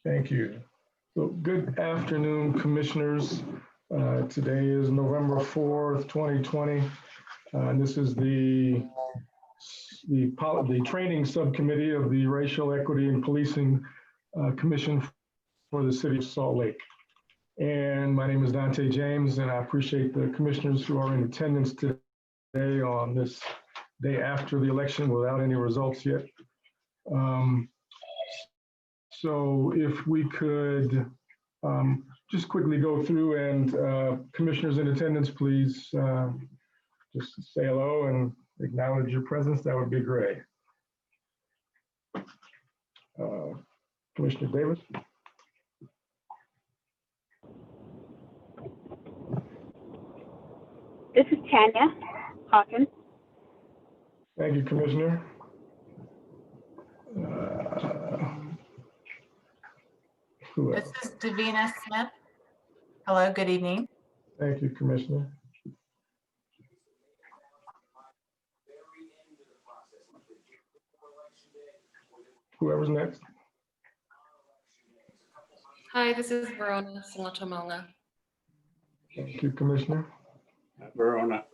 Thank you. So good afternoon, commissioners. Today is November 4th, 2020. And this is the training subcommittee of the Racial Equity and Policing Commission for the City of Salt Lake. And my name is Dante James, and I appreciate the commissioners who are in attendance today on this day after the election without any results yet. So if we could just quickly go through and commissioners in attendance, please just say hello and acknowledge your presence. That would be great. Commissioner Davis. This is Tanya Hawkins. Thank you, Commissioner. Who else? This is Davina Smith. Hello, good evening. Thank you, Commissioner. Whoever's next. Hi, this is Verona Salatomonga. Thank you, Commissioner. Verona.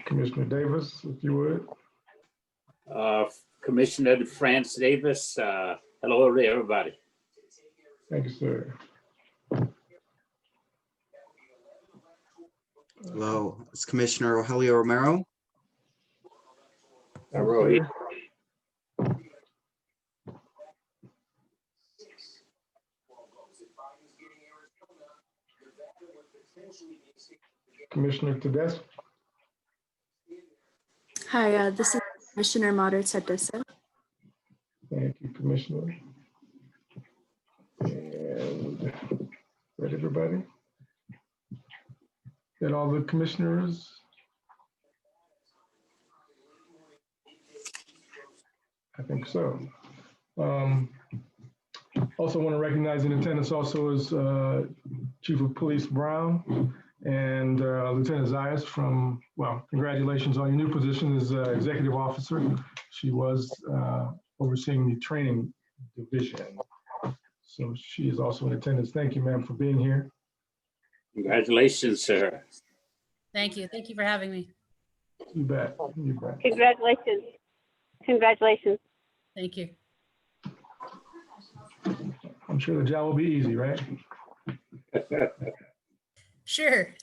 Commissioner Davis, if you would. Commissioner France Davis. Hello to everybody. Thank you, sir. Hello, it's Commissioner Rogelio Romero. Hello. Commissioner Tedeschi. Hi, this is Commissioner Mater Tedeschi. Thank you, Commissioner. And is that everybody? Is that all the commissioners? I think so. Also want to recognize in attendance also is Chief of Police Brown and Lieutenant Zayas from, well, congratulations on your new position as Executive Officer. She was overseeing the training division. So she is also in attendance. Thank you, ma'am, for being here. Congratulations, sir. Thank you. Thank you for having me. You bet. You bet. Congratulations. Congratulations. Thank you. I'm sure the job will be easy, right? Sure.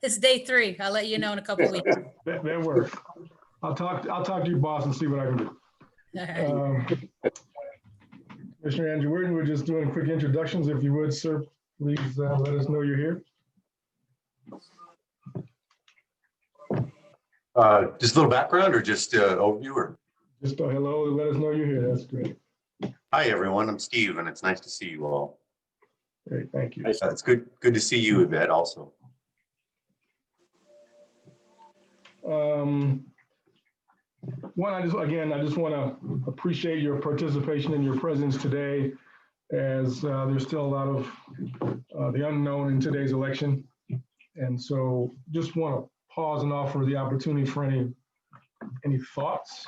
It's day 3. I'll let you know in a couple of weeks. That works. I'll talk to your boss and see what I can do. All right. Commissioner Andrew Worden, we're just doing quick introductions. If you would, sir, please let us know you're here. Just a little background or just overview? Or? Just a hello and let us know you're here. That's great. Hi, everyone. I'm Steve, and it's nice to see you all. Great, thank you. It's good to see you, Yvette, also. One, I just want to appreciate your participation and your presence today, as there's still a lot of the unknown in today's election. And so just want to pause and offer the opportunity for any thoughts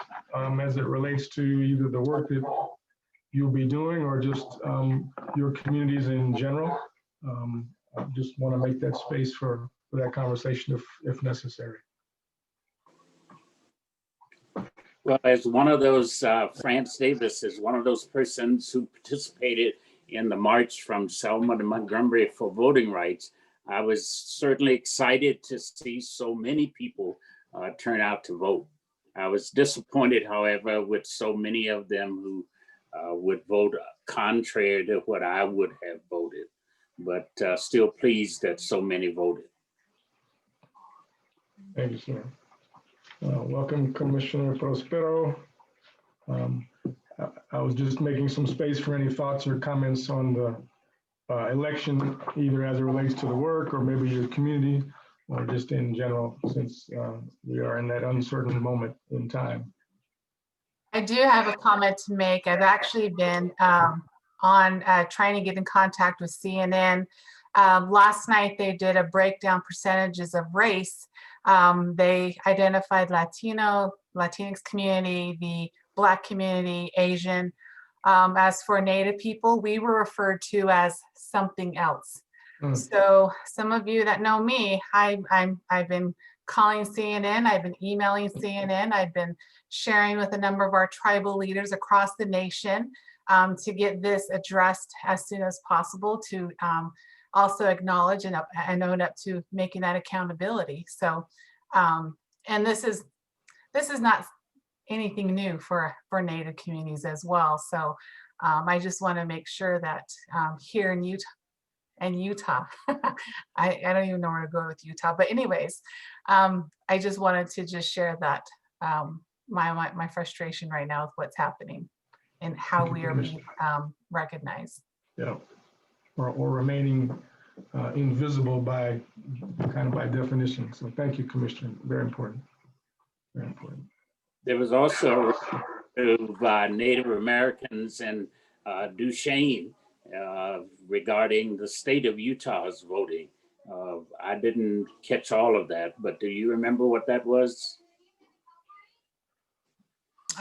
as it relates to either the work that you'll be doing or just your communities in general. I just want to make that space for that conversation if necessary. Well, as one of those, France Davis is one of those persons who participated in the march from Selma to Montgomery for voting rights. I was certainly excited to see so many people turn out to vote. I was disappointed, however, with so many of them who would vote contrary to what I would have voted, but still pleased that so many voted. Thank you, sir. Welcome, Commissioner Prospero. I was just making some space for any thoughts or comments on the election, either as it relates to the work or maybe your community or just in general, since we are in that uncertain moment in time. I do have a comment to make. I've actually been trying to get in contact with CNN. Last night, they did a breakdown percentages of race. They identified Latinx community, the Black community, Asian. As for Native people, we were referred to as something else. So some of you that know me, I've been calling CNN, I've been emailing CNN, I've been sharing with a number of our tribal leaders across the nation to get this addressed as soon as possible, to also acknowledge and own up to making that accountability. So, and this is not anything new for Native communities as well. So I just want to make sure that here in Utah, I don't even know where to go with Utah, but anyways, I just wanted to just share that my frustration right now with what's happening and how we are being recognized. Yeah, or remaining invisible by definition. So thank you, Commissioner. Very important. Very important. There was also Native Americans and Duchesne regarding the state of Utah's voting. I didn't catch all of that, but do you remember what that was?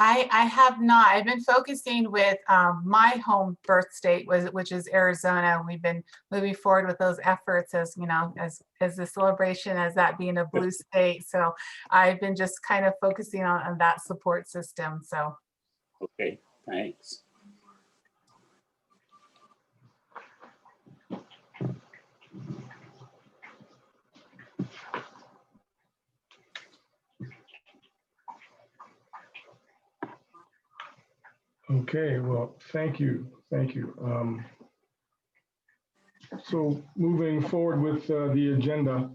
I have not. I've been focusing with my home birth state, which is Arizona. We've been moving forward with those efforts as, you know, as the celebration as that being a blue state. So I've been just kind of focusing on that support system. So. Okay, thanks. Okay, well, thank you. Thank you. So moving forward with the agenda,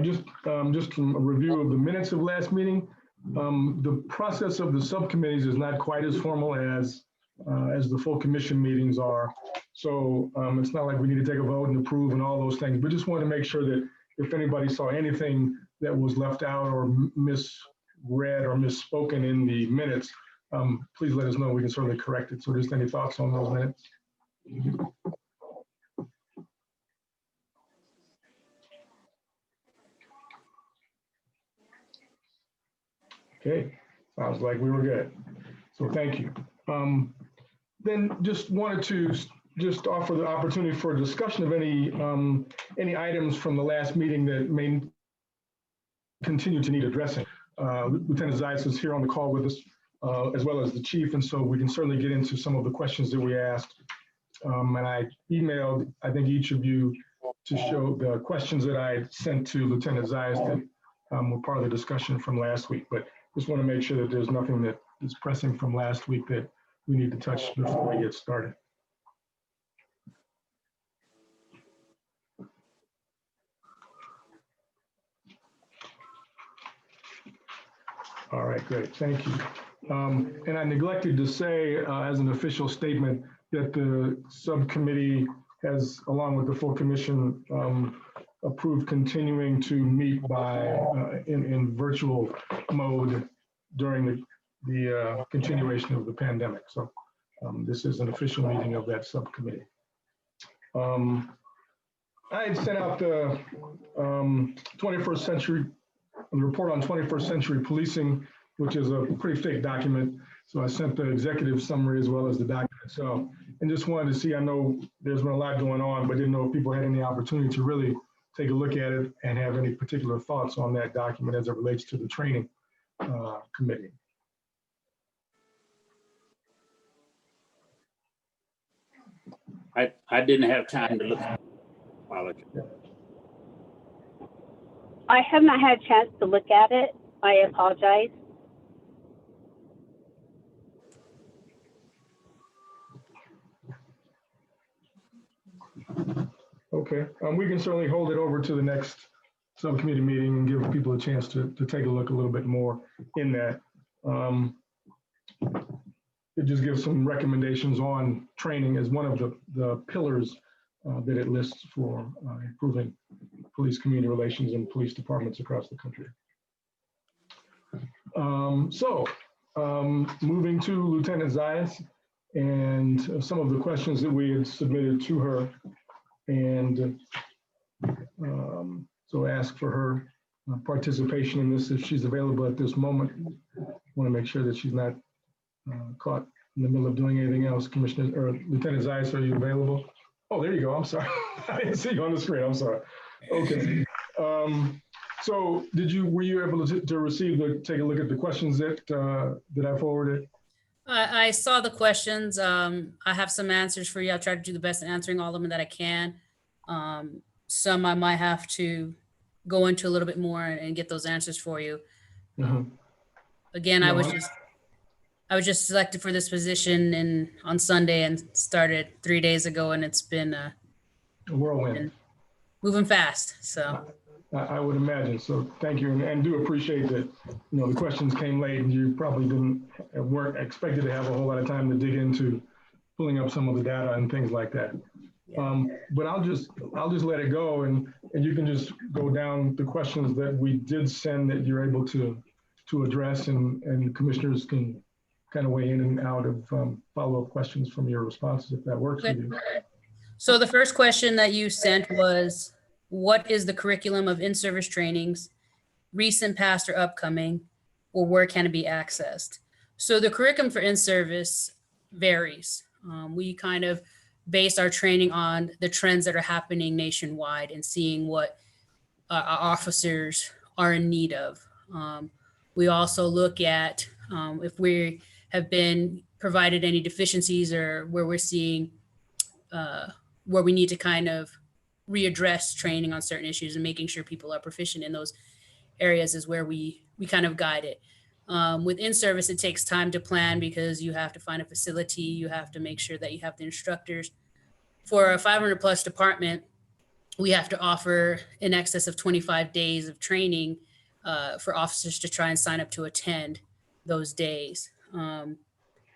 just a review of the minutes of last meeting. The process of the subcommittees is not quite as formal as the full commission meetings are. So it's not like we need to take a vote and approve and all those things. We just want to make sure that if anybody saw anything that was left out or misread or misspoken in the minutes, please let us know. We can certainly correct it. So just any thoughts on those minutes? Okay, sounds like we were good. So thank you. Then just wanted to just offer the opportunity for a discussion of any items from the last meeting that may continue to need addressing. Lieutenant Zayas is here on the call with us, as well as the chief, and so we can certainly get into some of the questions that we asked. And I emailed, I think, each of you to show the questions that I sent to Lieutenant Zayas that were part of the discussion from last week. But just want to make sure that there's nothing that is pressing from last week that we need to touch before we get started. All right, great, thank you. And I neglected to say as an official statement that the subcommittee has, along with the full commission, approved continuing to meet by in virtual mode during the continuation of the pandemic. So this is an official meeting of that subcommittee. I had sent out the 21st century, the report on 21st century policing, which is a pretty thick document. So I sent the executive summary as well as the document itself, and just wanted to see, I know there's been a lot going on, but didn't know if people had any opportunity to really take a look at it and have any particular thoughts on that document as it relates to the training committee. I didn't have time to look. Apologies. I have not had a chance to look at it. I apologize. Okay, we can certainly hold it over to the next subcommittee meeting and give people a chance to take a look a little bit more in that. It just gives some recommendations on training as one of the pillars that it lists for improving police community relations in police departments across the country. Moving to Lieutenant Zayas and some of the questions that we had submitted to her, and so ask for her participation in this if she's available at this moment. Want to make sure that she's not caught in the middle of doing anything else. Commissioner or Lieutenant Zeiss, are you available? Oh, there you go. I'm sorry. I didn't see you on the screen. I'm sorry. Okay. So were you able to receive take a look at the questions that I forwarded? I saw the questions. I have some answers for you. I'll try to do the best in answering all of them that I can. Some I might have to go into a little bit more and get those answers for you. Again, No, I was just selected for this position on Sunday and started 3 days ago, and it's been a whirlwind. Moving fast. So I would imagine. So thank you, and do appreciate that. The questions came late, and you probably weren't expected to have a whole lot of time to dig into pulling up some of the data and things like that. But I'll just let it go, and you can just go down the questions that we did send that you're able to address, and commissioners can kind of weigh in and out of follow-up questions from your responses if that works with you. So the first question that you sent was, what is the curriculum of in-service trainings, recent, past, or upcoming, or where can it be accessed? So the curriculum for in-service varies. We kind of base our training on the trends that are happening nationwide and seeing what our officers are in need of. We also look at if we have been provided any deficiencies or where we're seeing where we need to kind of readdress training on certain issues, and making sure people are proficient in those areas is where we kind of guide it. With in-service, it takes time to plan because you have to find a facility, you have to make sure that you have the instructors. For a 500 plus department, we have to offer in excess of 25 days of training for officers to try and sign up to attend those days. And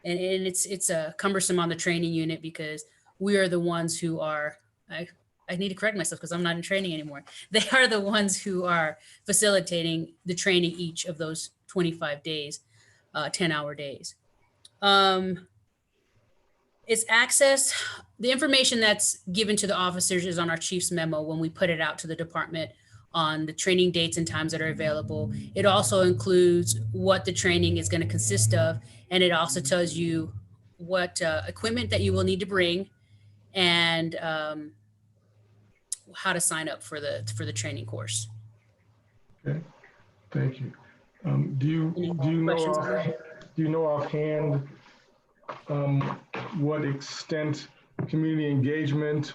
it's cumbersome on the training unit because we are the ones who are, I need to correct myself because I'm not in training anymore. They are the ones who are facilitating the training each of those 25 days, 10-hour days. It's access. The information that's given to the officers is on our chief's memo when we put it out to the department on the training dates and times that are available. It also includes what the training is going to consist of. And it also tells you what equipment that you will need to bring and how to sign up for the training course. Okay, thank you. Do you know offhand what extent community engagement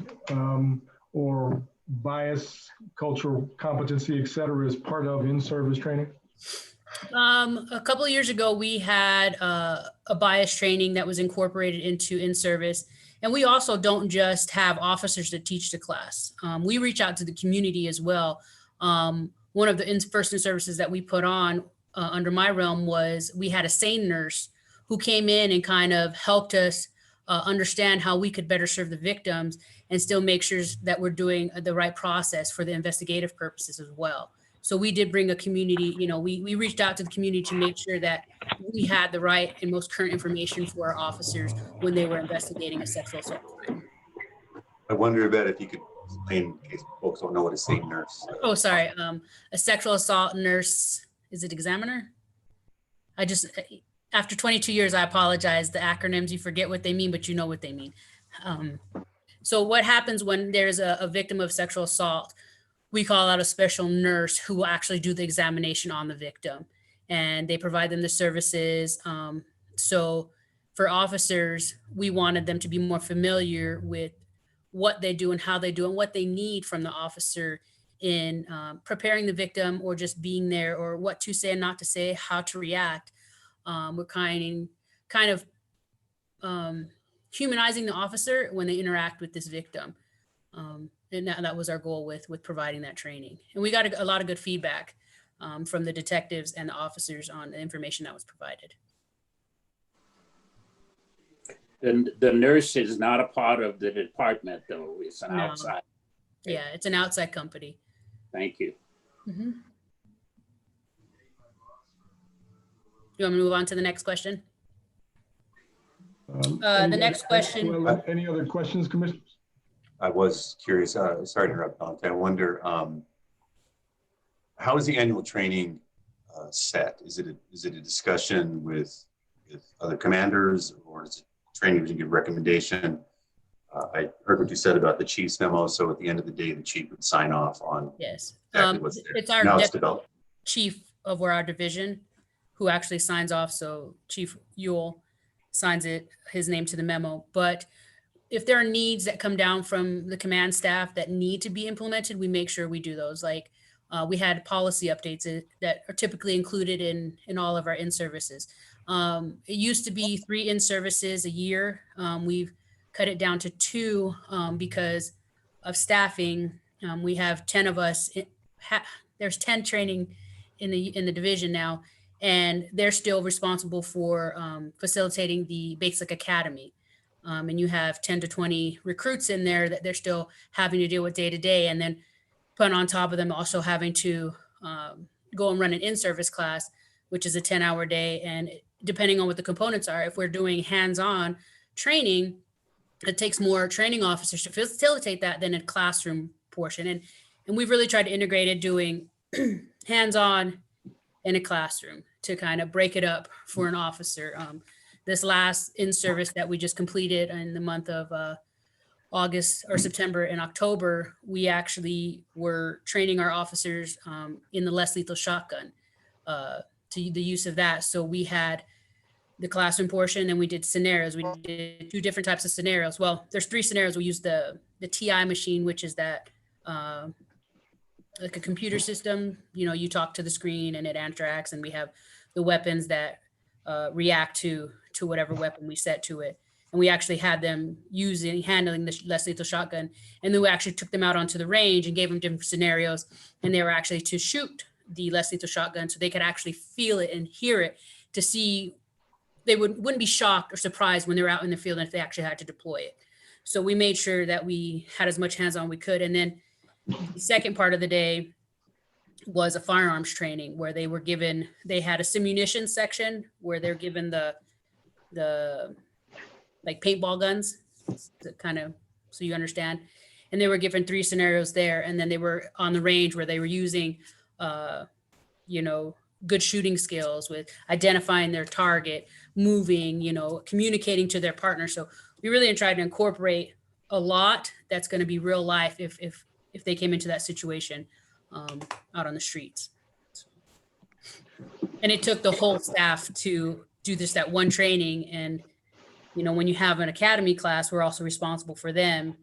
or bias, cultural competency, et cetera, is part of in-service training? A couple of years ago, we had a bias training that was incorporated into in-service. And we also don't just have officers that teach the class. We reach out to the community as well. One of the first in-services that we put on under my realm was we had a SANE nurse who came in and kind of helped us understand how we could better serve the victims and still make sure that we're doing the right process for the investigative purposes as well. So we did bring a community, we reached out to the community to make sure that we had the right and most current information for our officers when they were investigating a sexual assault crime. I wonder about if you could explain in case folks don't know what a SANE nurse. Oh, sorry. A sexual assault nurse, is it examiner? After 22 years, I apologize. The acronyms, you forget what they mean, but you know what they mean. So what happens when there's a victim of sexual assault? We call out a special nurse who will actually do the examination on the victim, and they provide them the services. So for officers, we wanted them to be more familiar with what they do and how they do and what they need from the officer in preparing the victim or just being there, or what to say and not to say, how to react. We're kind of humanizing the officer when they interact with this victim. And that was our goal with providing that training. And we got a lot of good feedback from the detectives and the officers on the information that was provided. The nurse is not a part of the department, though. It's an No. outside. Yeah, it's an outside company. Thank you. Mm-hmm. You want me to move on to the next question? The next question. Well, any other questions, commissioners? I was curious, sorry to interrupt, Dante. I wonder, how is the annual training set? Is it a discussion with with other commanders, or is it training to give recommendation? I heard what you said about the chief's memo. So at the end of the day, the chief would sign off on Yes. exactly what's there. It's our Now it's deputy developed. chief of our division who actually signs off. So Chief Ewell signs his name to the memo. But if there are needs that come down from the command staff that need to be implemented, we make sure we do those. Like we had policy updates that are typically included in all of our in-services. It used to be 3 in-services a year. We've cut it down to 2 because of staffing. We have 10 of us. There's 10 training in the division now, and they're still responsible for facilitating the basic academy. And you have 10 to 20 recruits in there that they're still having to deal with day to day. And then put on top of them also having to go and run an in-service class, which is a 10-hour day. And depending on what the components are, if we're doing hands-on training, it takes more training officers to facilitate that than a classroom portion. And we've really tried to integrate it, doing hands-on in a classroom to kind of break it up for an officer. This last in-service that we just completed in the month of August or September and October, we actually were training our officers in the less lethal shotgun, to the use of that. So we had the classroom portion and we did scenarios. We did 2 different types of scenarios. Well, there's 3 scenarios. We used the TI machine, which is that like a computer system, you talk to the screen and it interacts, and we have the weapons that react to whatever weapon we set to it. And we actually had them handling the less lethal shotgun. And then we actually took them out onto the range and gave them different scenarios. And they were actually to shoot the less lethal shotgun so they could actually feel it and hear it, to see they wouldn't be shocked or surprised when they're out in the field and if they actually had to deploy it. So we made sure that we had as much hands-on we could. And then the second part of the day was a firearms training where they had a simunition section where they're given the like paintball guns, kind of, so you understand. And they were given 3 scenarios there. And then they were on the range where they were using, good shooting skills with identifying their target, moving, communicating to their partner. So we really tried to incorporate a lot that's going to be real life if they came into that situation out on the streets. And it took the whole staff to do that one training. And, when you have an academy class, we're also responsible for them.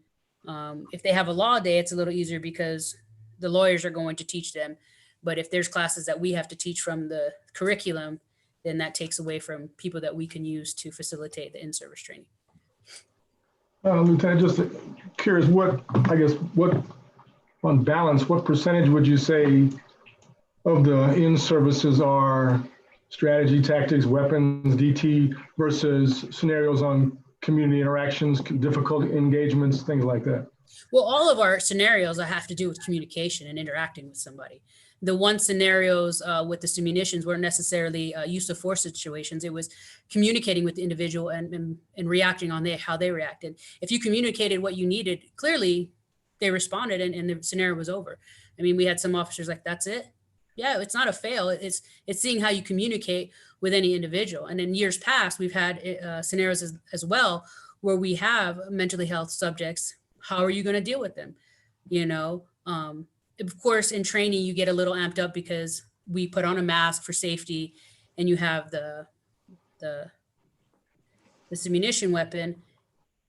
If they have a law day, it's a little easier because the lawyers are going to teach them. But if there's classes that we have to teach from the curriculum, then that takes away from people that we can use to facilitate the in-service training. Lieutenant, just curious, on balance, what percentage would you say of the in-services are strategy, tactics, weapons, DT versus scenarios on community interactions, difficult engagements, things like that? Well, all of our scenarios have to do with communication and interacting with somebody. The one scenarios with the simunitions weren't necessarily use of force situations. It was communicating with the individual and reacting on how they reacted. If you communicated what you needed, clearly they responded and the scenario was over. I mean, we had some officers like, that's it. Yeah, it's not a fail. It's seeing how you communicate with any individual. And in years past, we've had scenarios as well where we have mentally health subjects. How are you going to deal with them? Of course, in training, you get a little amped up because we put on a mask for safety and you have the simunition weapon.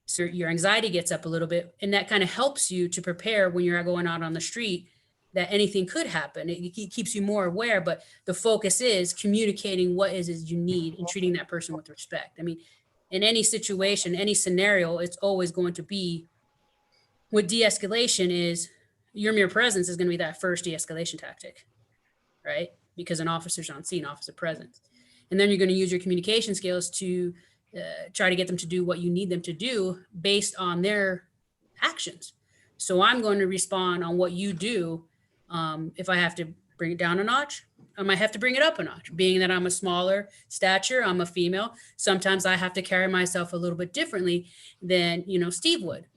So your anxiety gets up a little bit, and that kind of helps you to prepare when you're going out on the street that anything could happen. It keeps you more aware, but the focus is communicating what is you need and treating that person with respect. I mean, in any situation, any scenario, it's always going to be, what de-escalation is, your mere presence is going to be that first de-escalation tactic, right? Because an officer's on scene, officer presence. And then you're going to use your communication skills to try to get them to do what you need them to do based on their actions. So I'm going to respond on what you do. If I have to bring it down a notch, I might have to bring it up a notch. Being that I'm a smaller stature, I'm a female, sometimes I have to carry myself a little bit differently than, Steve would.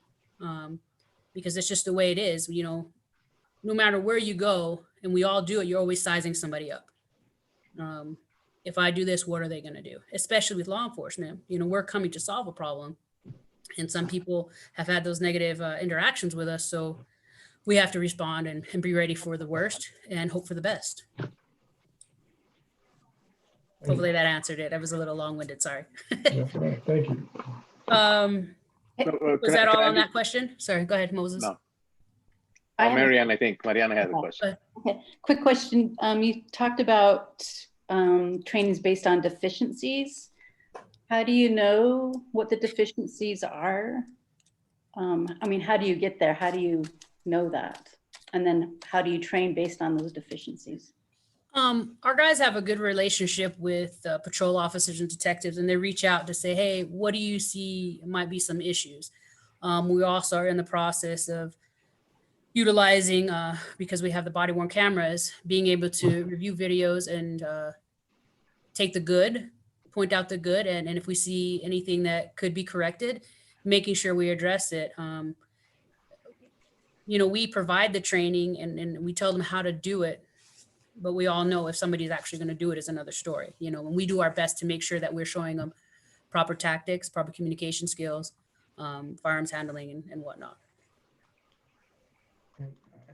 Because it's just the way it is, no matter where you go, and we all do it, you're always sizing somebody up. if I do this, what are they going to do? Especially with law enforcement, we're coming to solve a problem. And some people have had those negative interactions with us. So we have to respond and be ready for the worst and hope for the best. Hopefully that answered it. I was a little long-winded, sorry. Yes, ma'am. Thank you. Was that all on that question? Sorry, go ahead, Moses. No. I have a- Marianne, I think Mariana has a question. Okay, quick question. You talked about trainings based on deficiencies. How do you know what the deficiencies are? I mean, how do you get there? How do you know that? And then how do you train based on those deficiencies? Our guys have a good relationship with patrol officers and detectives, and they reach out to say, hey, what do you see might be some issues? We also are in the process of utilizing, because we have the body worn cameras, being able to review videos and take the good, point out the good, and if we see anything that could be corrected, making sure we address it. We provide the training and we tell them how to do it, but we all know if somebody's actually going to do it is another story. And we do our best to make sure that we're showing them proper tactics, proper communication skills, firearms handling and whatnot.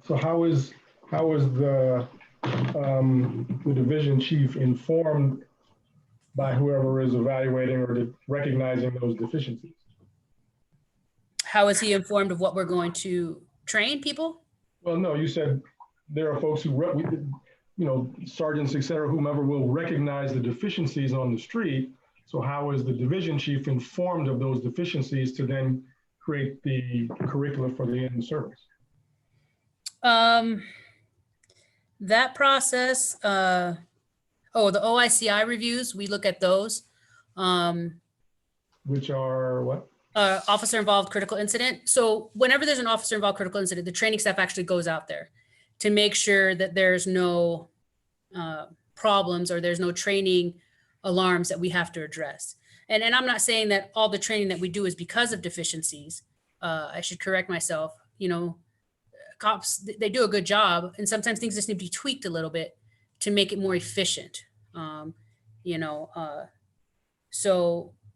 So how is the division chief informed by whoever is evaluating or recognizing those deficiencies? How is he informed of what we're going to train people? Well, no, you said there are folks who, sergeants, et cetera, whomever will recognize the deficiencies on the street. So how is the division chief informed of those deficiencies to then create the curricula for the end service? That process, the OICI reviews, we look at those. Which are what? Officer involved critical incident. So whenever there's an officer involved critical incident, the training staff actually goes out there to make sure that there's no problems or there's no training alarms that we have to address. And I'm not saying that all the training that we do is because of deficiencies. I should correct myself. Cops, they do a good job, and sometimes things just need to be tweaked a little bit to make it more efficient. And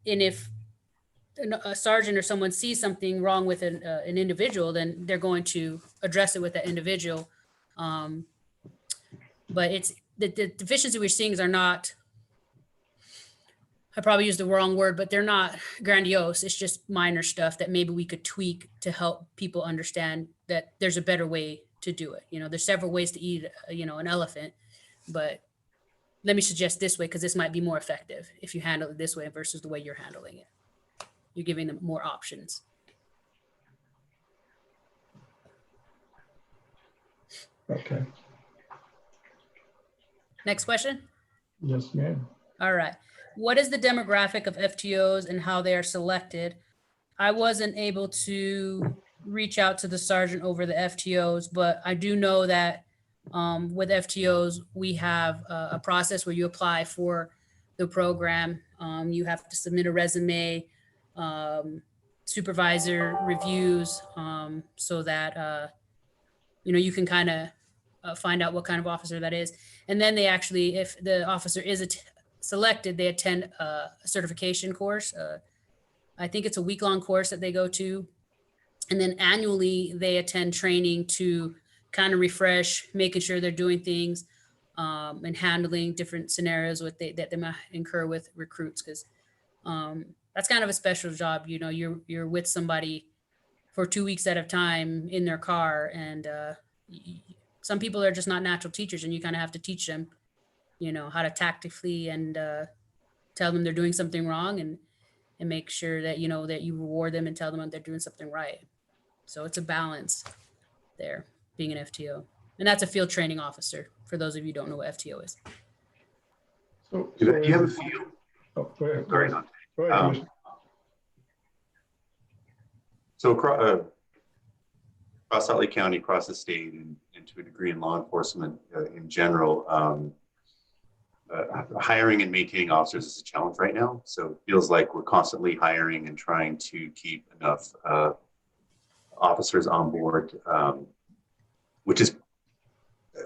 if a sergeant or someone sees something wrong with an individual, then they're going to address it with that individual. But it's the deficiency we're seeing are not, I probably used the wrong word, but they're not grandiose. It's just minor stuff that maybe we could tweak to help people understand that there's a better way to do it. There's several ways to eat, an elephant, but let me suggest this way, because this might be more effective if you handle it this way versus the way you're handling it. You're giving them more options. Okay. Next question. Yes, ma'am. All right. What is the demographic of FTOs and how they are selected? I wasn't able to reach out to the sergeant over the FTOs, but I do know that with FTOs, we have a process where you apply for the program. You have to submit a resume, supervisor reviews, so that, you can kind of find out what kind of officer that is. And then they actually, if the officer is selected, they attend a certification course. I think it's a week-long course that they go to. And then annually they attend training to kind of refresh, making sure they're doing things and handling different scenarios that they might incur with recruits. Because that's kind of a special job. You're with somebody for 2 weeks at a time in their car. And some people are just not natural teachers, and you kind of have to teach them, how to tactically and tell them they're doing something wrong and make sure that, that you reward them and tell them that they're doing something right. So it's a balance there, being an FTO. And that's a field training officer, for those of you who don't know what FTO is. So Do you have a feel? Oh, go ahead. Sorry. Go ahead, Commissioner. So across Salt Lake County, across the state, and to a degree in law enforcement in general, hiring and maintaining officers is a challenge right now. So it feels like we're constantly hiring and trying to keep enough officers on board, which is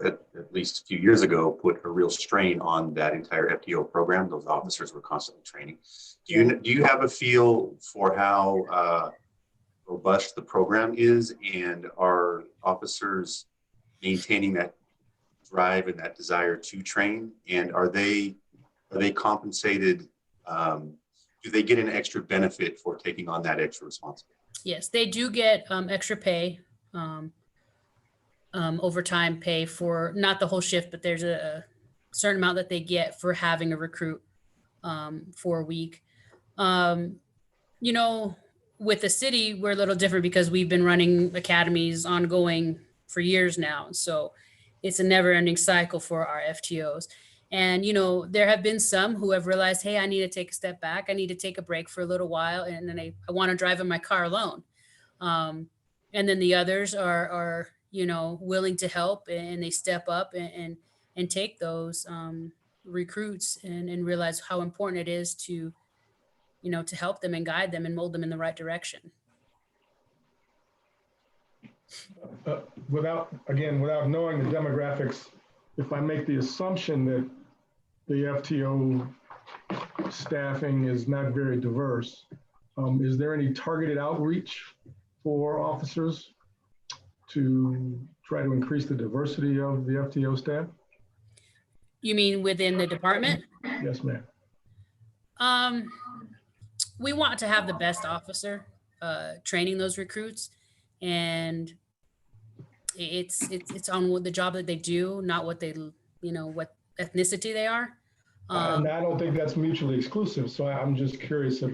at least a few years ago, put a real strain on that entire FTO program. Those officers were constantly training. Do you have a feel for how robust the program is, and are officers maintaining that drive and that desire to train? And are they compensated? Do they get an extra benefit for taking on that extra responsibility? Yes, they do get extra pay, overtime pay for not the whole shift, but there's a certain amount that they get for having a recruit for a week. You know, with the city, we're a little different because we've been running academies ongoing for years now. So it's a never ending cycle for our FTOs. And, you know, there have been some who have realized, hey, I need to take a step back. I need to take a break for a little while. And then I want to drive in my car alone. And then the others are, you know, willing to help, and they step up and take those recruits and realize how important it is to, you know, to help them and guide them and mold them in the right direction. Without knowing the demographics, if I make the assumption that the FTO staffing is not very diverse, is there any targeted outreach for officers to try to increase the diversity of the FTO staff? You mean within the department? Yes, ma'am. We want to have the best officer training those recruits, and it's on the job that they do, not what they, you know, what ethnicity they are. And I don't think that's mutually exclusive. So I'm just curious if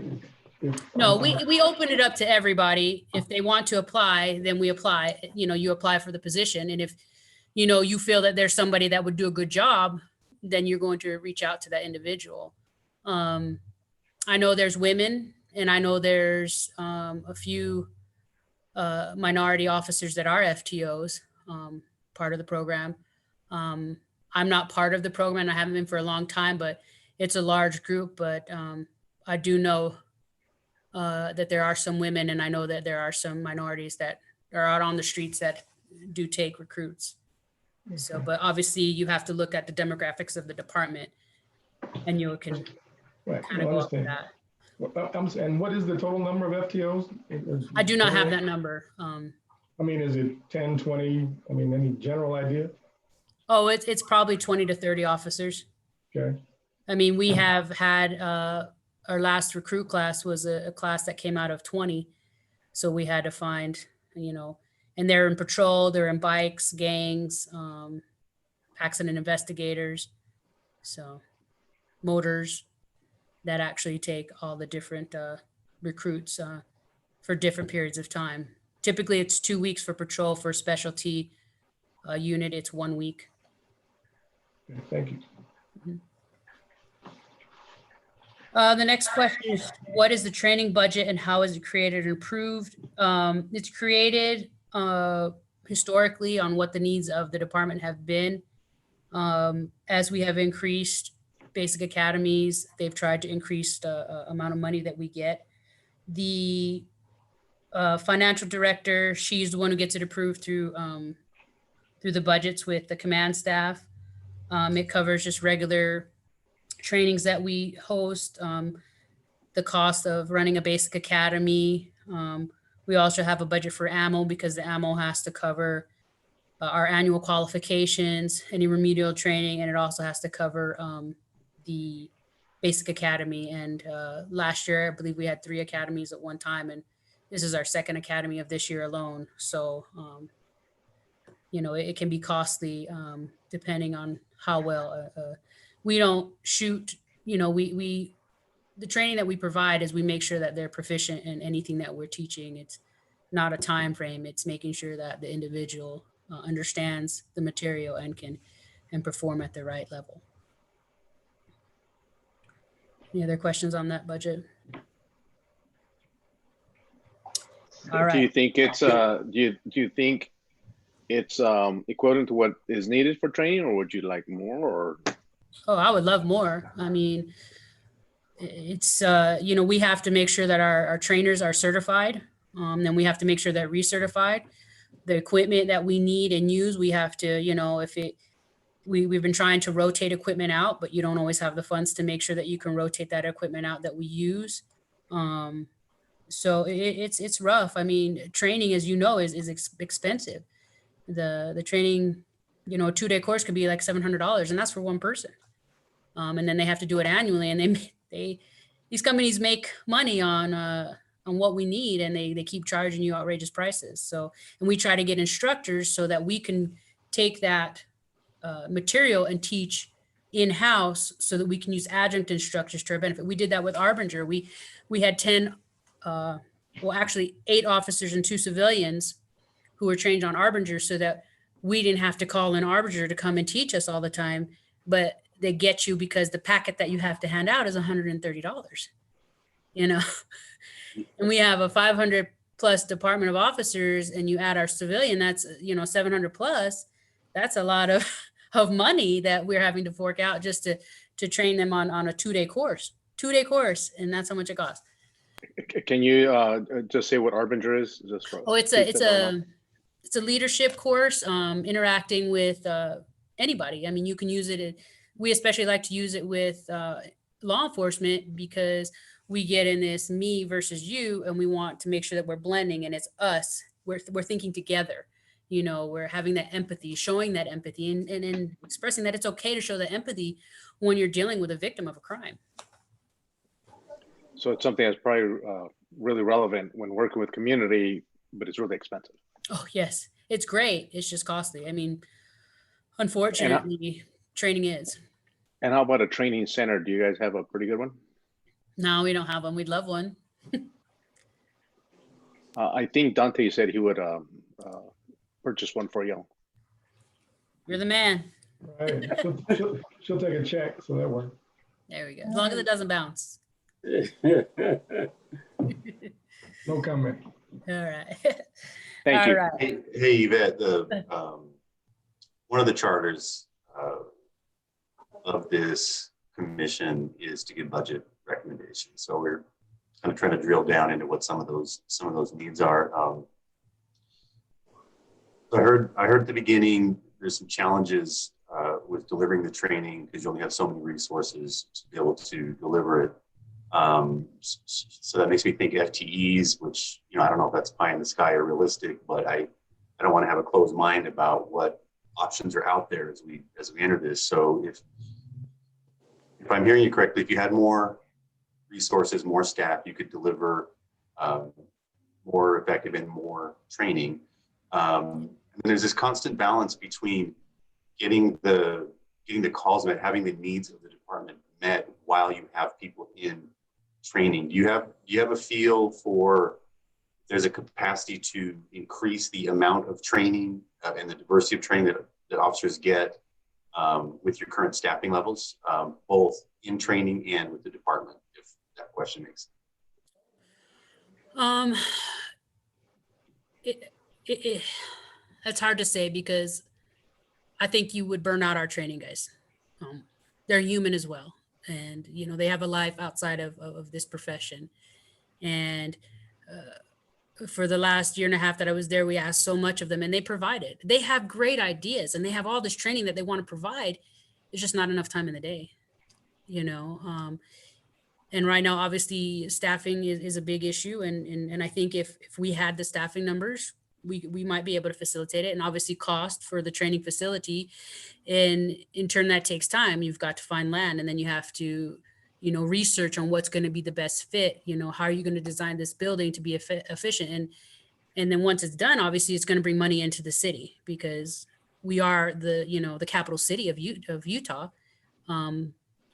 no, we open it up to everybody. If they want to apply, then we apply. You know, you apply for the position, and if, you know, you feel that there's somebody that would do a good job, then you're going to reach out to that individual. I know there's women, and I know there's a few minority officers that are FTOs, part of the program. I'm not part of the program. I haven't been for a long time, but it's a large group. But I do know that there are some women, and I know that there are some minorities that are out on the streets that do take recruits. Okay. So, but obviously you have to look at the demographics of the department, and you can kind of go off of that. And what is the total number of FTOs? I do not have that number. I mean, is it 10, 20? I mean, any general idea? Oh, it's probably 20 to 30 officers. Okay. I mean, we have had, our last recruit class was a class that came out of 20. So we had to find, you know, and they're in patrol, they're in bikes, gangs, accident investigators. So motors that actually take all the different recruits for different periods of time. Typically it's 2 weeks for patrol. For specialty unit, it's 1 week. Okay, thank you. Mm-hmm. The next question is, what is the training budget and how is it created and improved? It's created historically on what the needs of the department have been. As we have increased basic academies, they've tried to increase the amount of money that we get. The financial director, she's the one who gets it approved through the budgets with the command staff. It covers just regular trainings that we host, the cost of running a basic academy. We also have a budget for ammo because the ammo has to cover our annual qualifications, any remedial training, and it also has to cover the basic academy. And last year, I believe we had 3 academies at one time, and this is our 2nd academy of this year alone. So, you know, it can be costly depending on how well we don't shoot, you know, the training that we provide is we make sure that they're proficient in anything that we're teaching. It's not a time frame. It's making sure that the individual understands the material and can perform at the right level. Any other questions on that budget? All right. Do you think it's do you think it's equivalent to what is needed for training, or would you like more? Or oh, I would love more. I mean, it's you know, we have to make sure that our trainers are certified. Then we have to make sure that recertified. the equipment that we need and use, we have to, we've been trying to rotate equipment out, but you don't always have the funds to make sure that you can rotate that equipment out that we use. So it's rough. I mean, training, as you know, is expensive. The training, a 2-day course could be like $700, and that's for one person. And then they have to do it annually, and these companies make money on what we need, and they keep charging you outrageous prices. So, and we try to get instructors so that we can take that material and teach in-house so that we can use adjunct instructors to our benefit. We did that with Arbinger. We had 8 officers and 2 civilians who were trained on Arbinger so that we didn't have to call in Arbinger to come and teach us all the time, but they get you because the packet that you have to hand out is $130, and we have a 500 plus department of officers, and you add our civilian, that's, 700 plus. That's a lot of money that we're having to fork out just to train them on a 2-day course, and that's how much it costs. Can you just say what Arbinger is? Just for It's a leadership course, interacting with anybody. I mean, you can use it. We especially like to use it with law enforcement because we get in this me versus you, and we want to make sure that we're blending and it's us. We're thinking together. We're having that empathy, showing that empathy, and expressing that it's okay to show that empathy when you're dealing with a victim of a crime. So it's something that's probably really relevant when working with community, but it's really expensive. Oh, yes. It's great. It's just costly. I mean, unfortunately, training is. And how about a training center? Do you guys have a pretty good one? No, we don't have one. We'd love one. I think Dante said he would purchase one for you. You're the man. Right. She'll take a check, so that works. There we go. As long as it doesn't bounce. No comment. All right. Thank you. All right. Hey, Yvette, one of the charters of this commission is to give budget recommendations. So we're kind of trying to drill down into what some of those needs are. I heard at the beginning there's some challenges with delivering the training because you only have so many resources to be able to deliver it. So that makes me think FTEs, which, I don't know if that's pie in the sky or realistic, but I don't want to have a closed mind about what options are out there as we enter this. So if I'm hearing you correctly, if you had more resources, more staff, you could deliver more effective and more training. And there's this constant balance between getting the calls met, having the needs of the department met while you have people in training. Do you have a feel for if there's a capacity to increase the amount of training and the diversity of training that officers get with your current staffing levels, both in training and with the department, if that question makes sense? That's hard to say because I think you would burn out our training guys. They're human as well. And, they have a life outside of this profession. And for the last year and a half that I was there, we asked so much of them and they provided. They have great ideas and they have all this training that they want to provide. There's just not enough time in the day, and right now, obviously, staffing is a big issue. And I think if we had the staffing numbers, we might be able to facilitate it. And obviously cost for the training facility. And in turn, that takes time. You've got to find land and then you have to, research on what's going to be the best fit. How are you going to design this building to be efficient? And then once it's done, obviously it's going to bring money into the city because we are the capital city of Utah.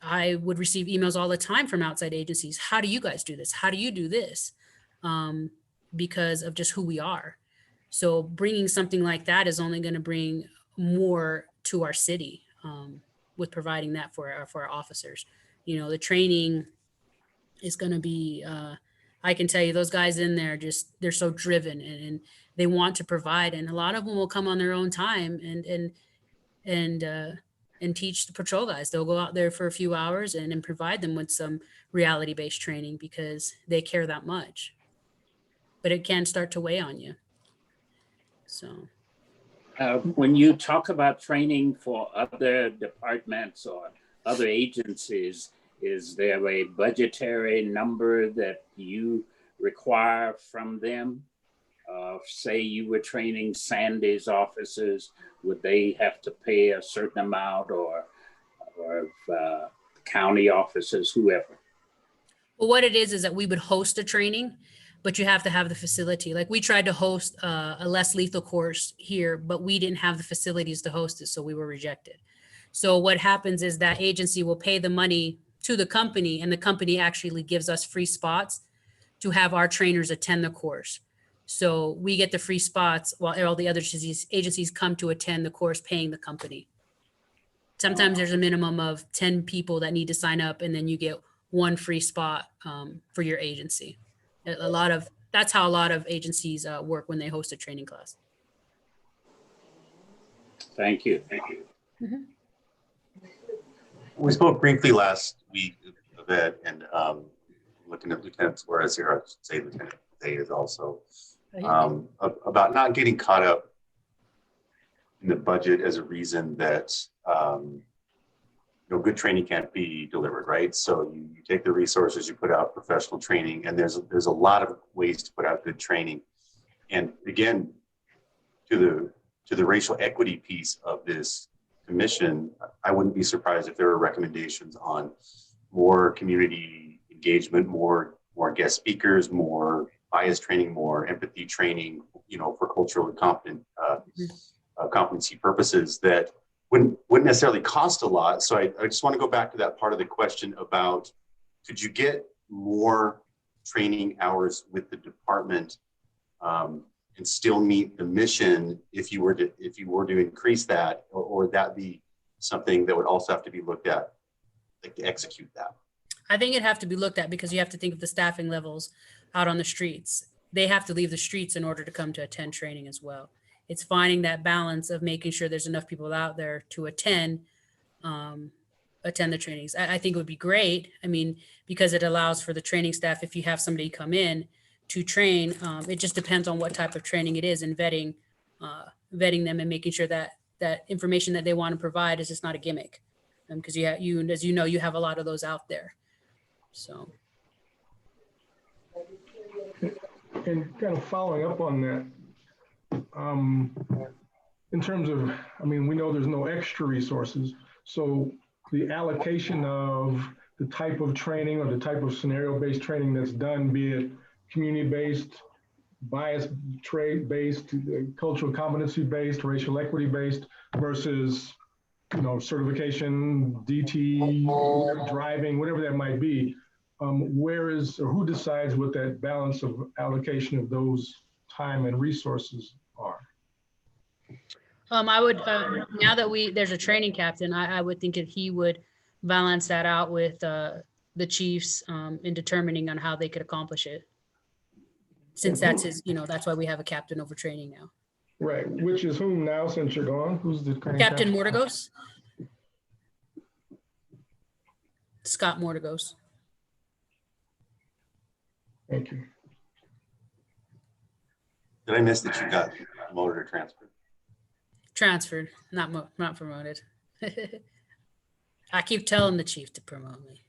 I would receive emails all the time from outside agencies. How do you guys do this? How do you do this? Because of just who we are. So bringing something like that is only going to bring more to our city with providing that for our officers. The training is going to be, I can tell you those guys in there, they're so driven and they want to provide. And a lot of them will come on their own time and teach the patrol guys. They'll go out there for a few hours and provide them with some reality-based training because they care that much. But it can start to weigh on you. So. When you talk about training for other departments or other agencies, is there a budgetary number that you require from them? Say you were training Sandy's officers, would they have to pay a certain amount, or county officers, whoever? Well, what it is that we would host a training, but you have to have the facility. Like we tried to host a less lethal course here, but we didn't have the facilities to host it, so we were rejected. So what happens is that agency will pay the money to the company, and the company actually gives us free spots to have our trainers attend the course. So we get the free spots while all the other agencies come to attend the course paying the company. Sometimes there's a minimum of 10 people that need to sign up, and then you get one free spot for your agency. That's how a lot of agencies work when they host a training class. Thank you. Mhm. We spoke briefly last week of it, and looking at Lieutenant Suarez here, I should say Lieutenant Day is also, about not getting caught up in the budget as a reason that good training can't be delivered, right? So you take the resources, you put out professional training, and there's a lot of ways to put out good training. And again, to the racial equity piece of this commission, I wouldn't be surprised if there were recommendations on more community engagement, more guest speakers, more bias training, more empathy training, for cultural competency purposes that wouldn't necessarily cost a lot. So I just want to go back to that part of the question about, could you get more training hours with the department and still meet the mission if you were to increase that, or would that be something that would also have to be looked at, like, to execute that? I think it'd have to be looked at, because you have to think of the staffing levels out on the streets. They have to leave the streets in order to come to attend training as well. It's finding that balance of making sure there's enough people out there to attend the trainings. I think it would be great. I mean, because it allows for the training staff, if you have somebody come in to train, it just depends on what type of training it is, and vetting them and making sure that information that they want to provide is just not a gimmick. Because you have a lot of those out there. So. And kind of following up on that, in terms of, we know there's no extra resources. So the allocation of the type of training or the type of scenario-based training that's done, be it community-based, bias trade-based, cultural competency-based, racial equity-based, versus, certification, DT, driving, whatever that might be. Who decides what that balance of allocation of those time and resources are? I would, now that there's a training captain, I would think that he would balance that out with the chiefs in determining on how they could accomplish it. Since that's that's why we have a captain over training now. Right, which is whom now, since you're gone? Who's the Captain Mortigos? Scott Mortigos. Thank you. Did I miss that you got promoted or transferred? Transferred, not promoted. I keep telling the chief to promote me.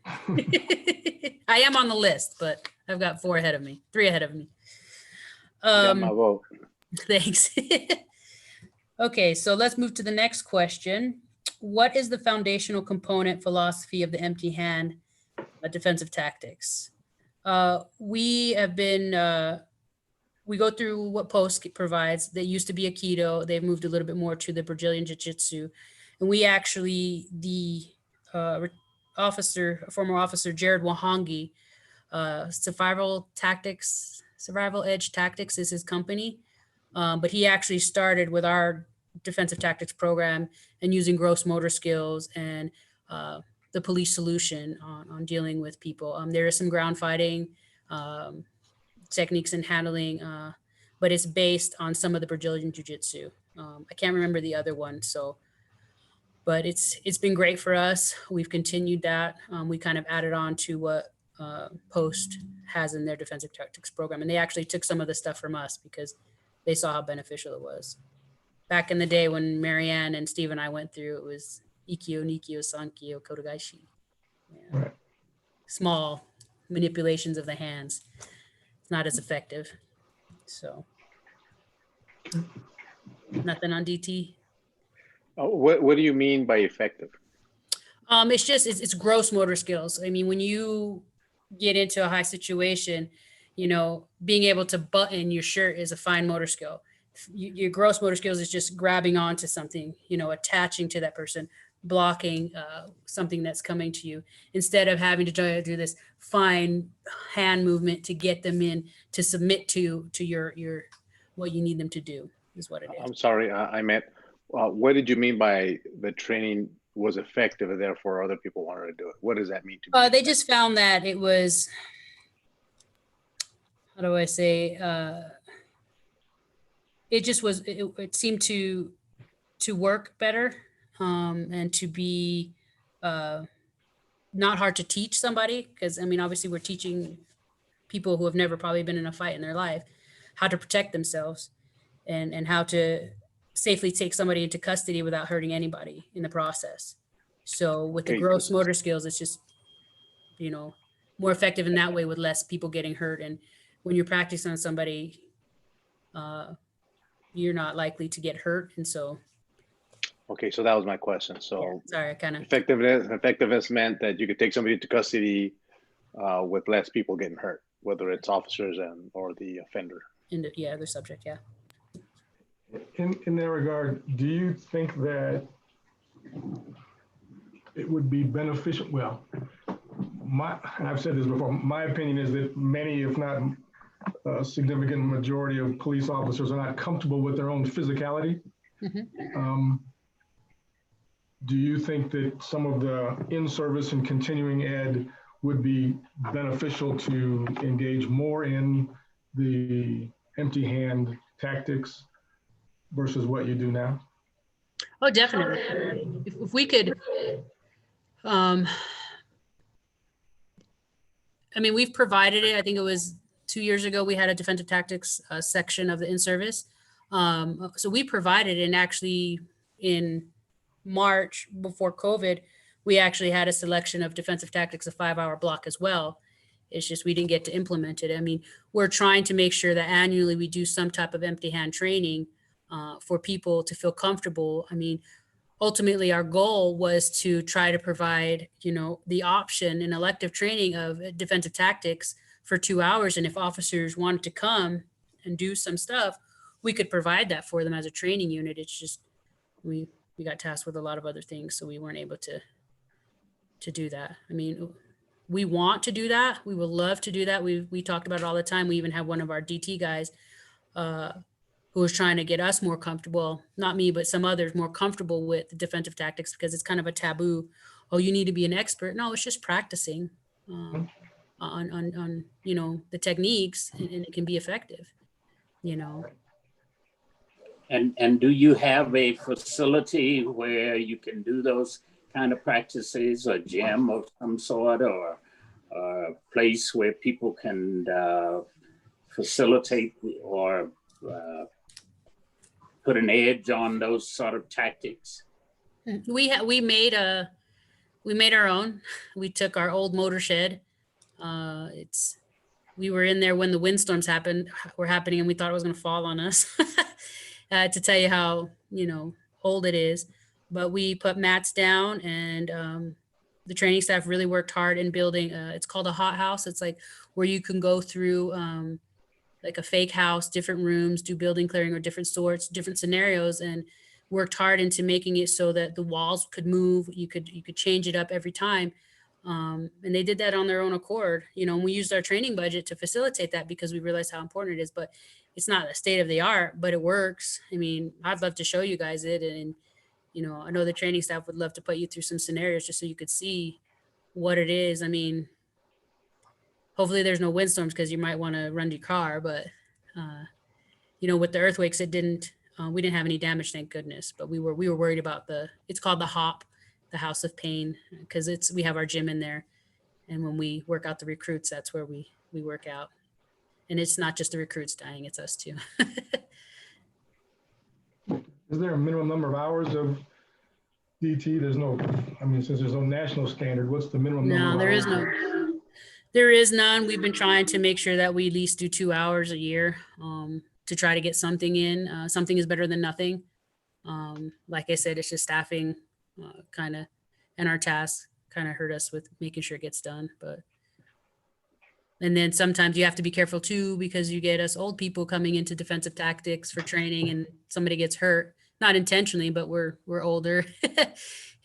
I am on the list, but I've got 3 ahead of me. Got my vote. Thanks. Okay, so let's move to the next question. What is the foundational component philosophy of the empty hand defensive tactics? We go through what POST provides. They used to be Aikido. They've moved a little bit more to the Brazilian Jiu-Jitsu. And we actually, the former officer, Jared Wahangi, Survival Edge Tactics is his company. But he actually started with our defensive tactics program and using gross motor skills and the police solution on dealing with people. There is some ground fighting techniques and handling, but it's based on some of the Brazilian Jiu-Jitsu. I can't remember the other one, but it's been great for us. We've continued that. We kind of added on to what POST has in their defensive tactics program, and they actually took some of the stuff from us because they saw how beneficial it was. Back in the day when Marianne and Steve and I went through, it was Ikkyo, Nikyo, Sankyo, Kodagaishi. Yeah. Right. Small manipulations of the hands. It's not as effective. So nothing on DT. What do you mean by effective? It's just, it's gross motor skills. I mean, when you get into a high situation, you know, being able to button your shirt is a fine motor skill. Your gross motor skills is just grabbing onto something, you know, attaching to that person, blocking something that's coming to you, instead of having to try to do this fine hand movement to get them in to submit to your what you need them to do, is what it is. I'm sorry, I meant, what did you mean by the training was effective and therefore other people wanted to do it? What does that mean to be They just found that it was, how do I say, it just was, it seemed to work better, and to be not hard to teach somebody. Because I mean, obviously we're teaching people who have never probably been in a fight in their life how to protect themselves, and how to safely take somebody into custody without hurting anybody in the process. So with the Okay. gross motor skills, it's just, you know, more effective in that way with less people getting hurt. And when you're practicing on somebody, you're not likely to get hurt. And so, Okay, so that was my question. yeah, So sorry, I kind of, effectiveness meant that you could take somebody into custody with less people getting hurt, whether it's officers or the offender. yeah, the subject, yeah. In that regard, do you think that it would be beneficial? Well, and I've said this before, my opinion is that many, if not a significant majority of police officers are not comfortable with their own physicality. Do you think that some of the in-service and continuing ed would be beneficial to engage more in the empty hand tactics versus what you do now? Oh, definitely. If we could, I mean, we've provided it. I think it was 2 years ago, we had a defensive tactics section of the in-service. So we provided, and actually in March before COVID, we actually had a selection of defensive tactics, a 5-hour block as well. It's just, we didn't get to implement it. I mean, we're trying to make sure that annually we do some type of empty hand training for people to feel comfortable. I mean, ultimately our goal was to try to provide, you know, the option in elective training of defensive tactics for 2 hours. And if officers wanted to come and do some stuff, we could provide that for them as a training unit. It's just, we got tasked with a lot of other things, so we weren't able to do that. I mean, we want to do that. We would love to do that. We talked about it all the time. We even have one of our DT guys who was trying to get us more comfortable, not me, but some others more comfortable with the defensive tactics, because it's kind of a taboo. Oh, you need to be an expert. No, it's just practicing on you know, the techniques, and it can be effective, you know. And do you have a facility where you can do those kind of practices, a gym of some sort, or a place where people can facilitate or put an edge on those sort of tactics? We made our own. We took our old motor shed. We were in there when the windstorms were happening, and we thought it was going to fall on us. To tell you how, you know, old it is. But we put mats down, and the training staff really worked hard in building. It's called a hot house. It's like where you can go through like a fake house, different rooms, do building clearing or different sorts, different scenarios, and worked hard into making it so that the walls could move. You could change it up every time. And they did that on their own accord, you know, and we used our training budget to facilitate that because we realized how important it is. But it's not a state of the art, but it works. I mean, I'd love to show you guys it. And, you know, I know the training staff would love to put you through some scenarios just so you could see what it is. I mean, hopefully there's no windstorms because you might want to run your car, but, you know, with the earthquakes, we didn't have any damage, thank goodness. But we were worried about it's called the HOP, the House of Pain, because we have our gym in there. And when we work out the recruits, that's where we work out. And it's not just the recruits dying, it's us too. Is there a minimum number of hours of DT? There's no, I mean, since there's no national standard, what's the minimum number? No, of there is hours? no, there is none. We've been trying to make sure that we at least do 2 hours a year to try to get something in. Something is better than nothing. Like I said, it's just staffing kind of, and our tasks kind of hurt us with making sure it gets done. And then sometimes you have to be careful too, because you get us old people coming into defensive tactics for training and somebody gets hurt, not intentionally, but we're older.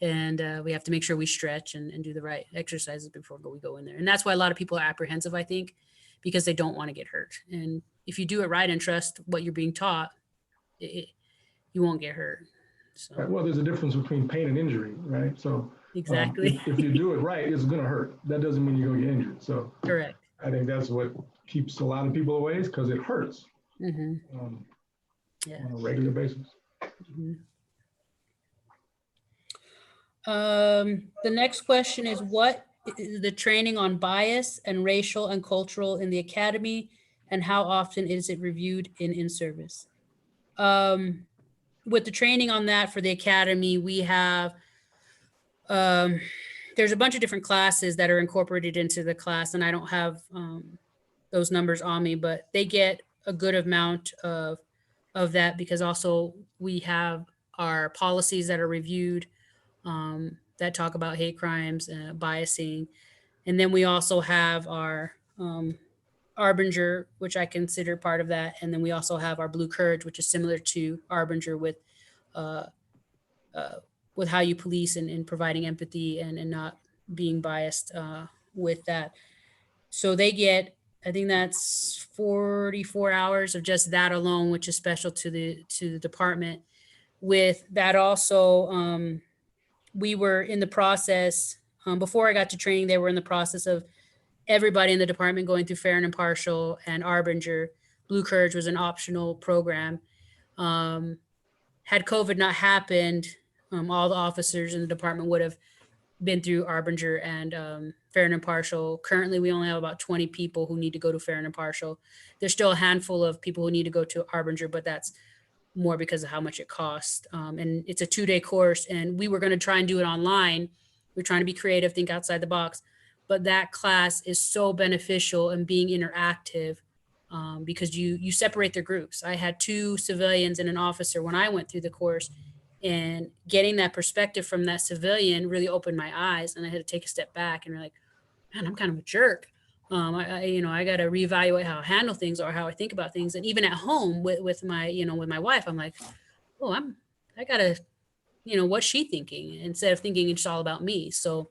And we have to make sure we stretch and do the right exercises before we go in there. And that's why a lot of people are apprehensive, I think, because they don't want to get hurt. And if you do it right and trust what you're being taught, you won't get hurt. So. Right, well, there's a difference between pain and injury, right? So Exactly. if you do it right, it's going to hurt. That doesn't mean you're going to get injured. So Correct. I think that's what keeps a lot of people away, is because it hurts Yeah. on a regular basis. The next question is, what is the training on bias and racial and cultural in the academy, and how often is it reviewed in service? With the training on that for the academy, we have, there's a bunch of different classes that are incorporated into the class, and I don't have those numbers on me, but they get a good amount of that, because also we have our policies that are reviewed that talk about hate crimes and biasing. And then we also have our Arbinger, which I consider part of that. And then we also have our Blue Courage, which is similar to Arbinger with how you police and providing empathy and not being biased with that. So they get, I think that's 44 hours of just that alone, which is special to the department. With that also, we were in the process, before I got to training, they were in the process of everybody in the department going through Fair and Impartial and Arbinger. Blue Courage was an optional program. Had COVID not happened, all the officers in the department would have been through Arbinger and Fair and Impartial. Currently, we only have about 20 people who need to go to Fair and Impartial. There's still a handful of people who need to go to Arbinger, but that's more because of how much it costs. And it's a 2-day course, and we were going to try and do it online. We're trying to be creative, think outside the box. But that class is so beneficial in being interactive because you separate the groups. I had 2 civilians and an officer when I went through the course, and getting that perspective from that civilian really opened my eyes, and I had to take a step back and be like, man, I'm kind of a jerk. I got to reevaluate how I handle things or how I think about things. And even at home with my wife, I'm like, oh, I got to, what's she thinking, instead of thinking it's all about me. So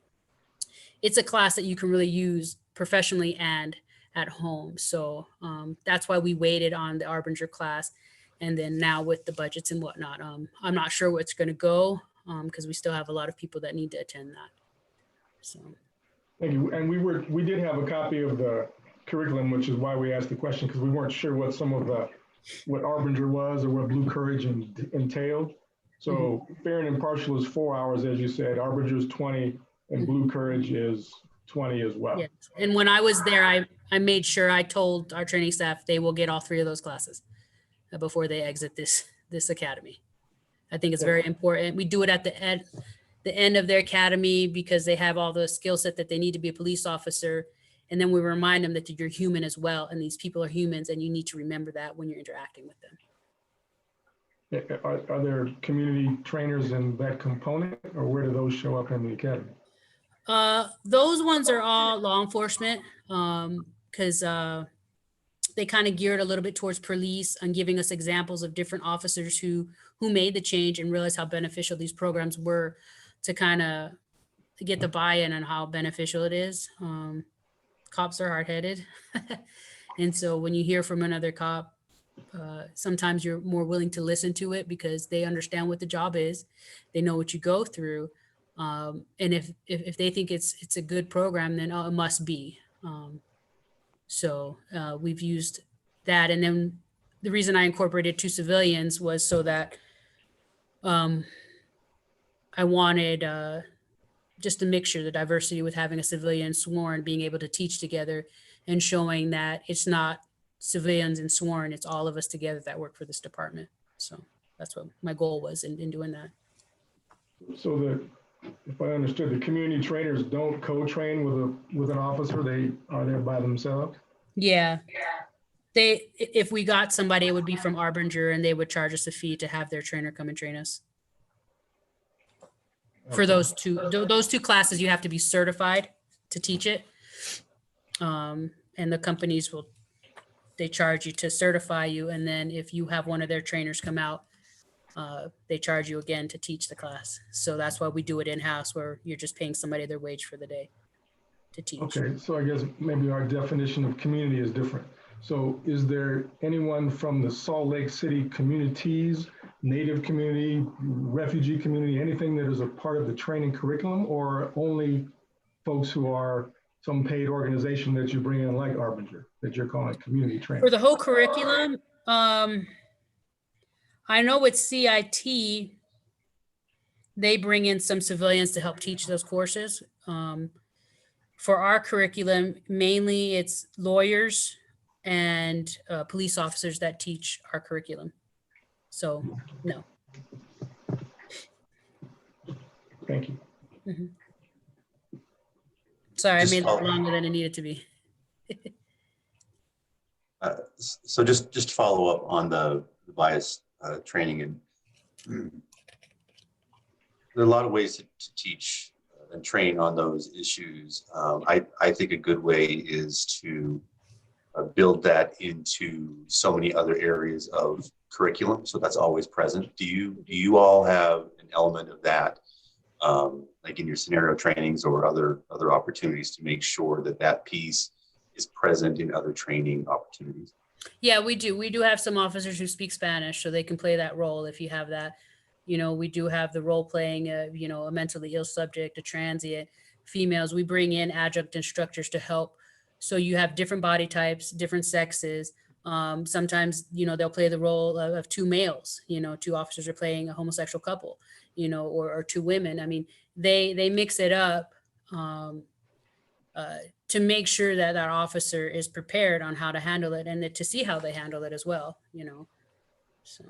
it's a class that you can really use professionally and at home. So that's why we waited on the Arbinger class. And then now with the budgets and whatnot, I'm not sure where it's going to go because we still have a lot of people that need to attend that. So. Thank you. And we did have a copy of the curriculum, which is why we asked the question, because we weren't sure what Arbinger was or what Blue Courage entailed. So Fair and Impartial is 4 hours, as you said. Arbinger is 20, and Blue Courage is 20 as well. Yes. And when I was there, I made sure I told our training staff they will get all 3 of those classes before they exit this academy. I think it's very important. We do it at the end of their academy because they have all the skill set that they need to be a police officer. And then we remind them that you're human as well. And these people are humans, and you need to remember that when you're interacting with them. Are there community trainers in that component, or where do those show up in the academy? Those ones are all law enforcement because they kind of geared a little bit towards police and giving us examples of different officers who made the change and realized how beneficial these programs were to kind of get the buy-in on how beneficial it is. Cops are hard-headed. And so when you hear from another cop, sometimes you're more willing to listen to it because they understand what the job is. They know what you go through. And if they think it's a good program, then it must be. So we've used that. And then the reason I incorporated 2 civilians was so that I wanted just a mixture, the diversity with having a civilian sworn, being able to teach together and showing that it's not civilians and sworn, it's all of us together that work for this department. So that's what my goal was in doing that. So if I understood, the community trainers don't co-train with an officer, they are there by themselves? Yeah. If we got somebody, it would be from Arbinger, and they would charge us a fee to have their trainer come and train us. For Okay. those two classes, you have to be certified to teach it. And the companies they charge you to certify you. And then if you have one of their trainers come out, they charge you again to teach the class. So that's why we do it in-house, where you're just paying somebody their wage for the day to teach. Okay, so I guess maybe our definition of community is different. So is there anyone from the Salt Lake City communities, Native community, refugee community, anything that is a part of the training curriculum, or only folks who are some paid organization that you bring in like Arbinger, that you're calling community training? For the whole curriculum, I know with CIT, they bring in some civilians to help teach those courses. For our curriculum, mainly it's lawyers and police officers that teach our curriculum. So, no. Thank you. Mhm. Sorry, Just I made that follow- longer than it needed to be. So just to follow up on the bias training, and there are a lot of ways to teach and train on those issues. I think a good way is to build that into so many other areas of curriculum, so that's always present. Do you all have an element of that, like in your scenario trainings or other opportunities, to make sure that piece is present in other training opportunities? Yeah, we do. We do have some officers who speak Spanish, so they can play that role if you have that. You know, we do have the role playing, you know, a mentally ill subject, a transient, females. We bring in adjunct instructors to help. So you have different body types, different sexes. Sometimes, you know, they'll play the role of two males, you know, two officers are playing a homosexual couple, you know, or two women. I mean, they mix it up to make sure that that officer is prepared on how to handle it, and to see how they handle it as well, you know. So,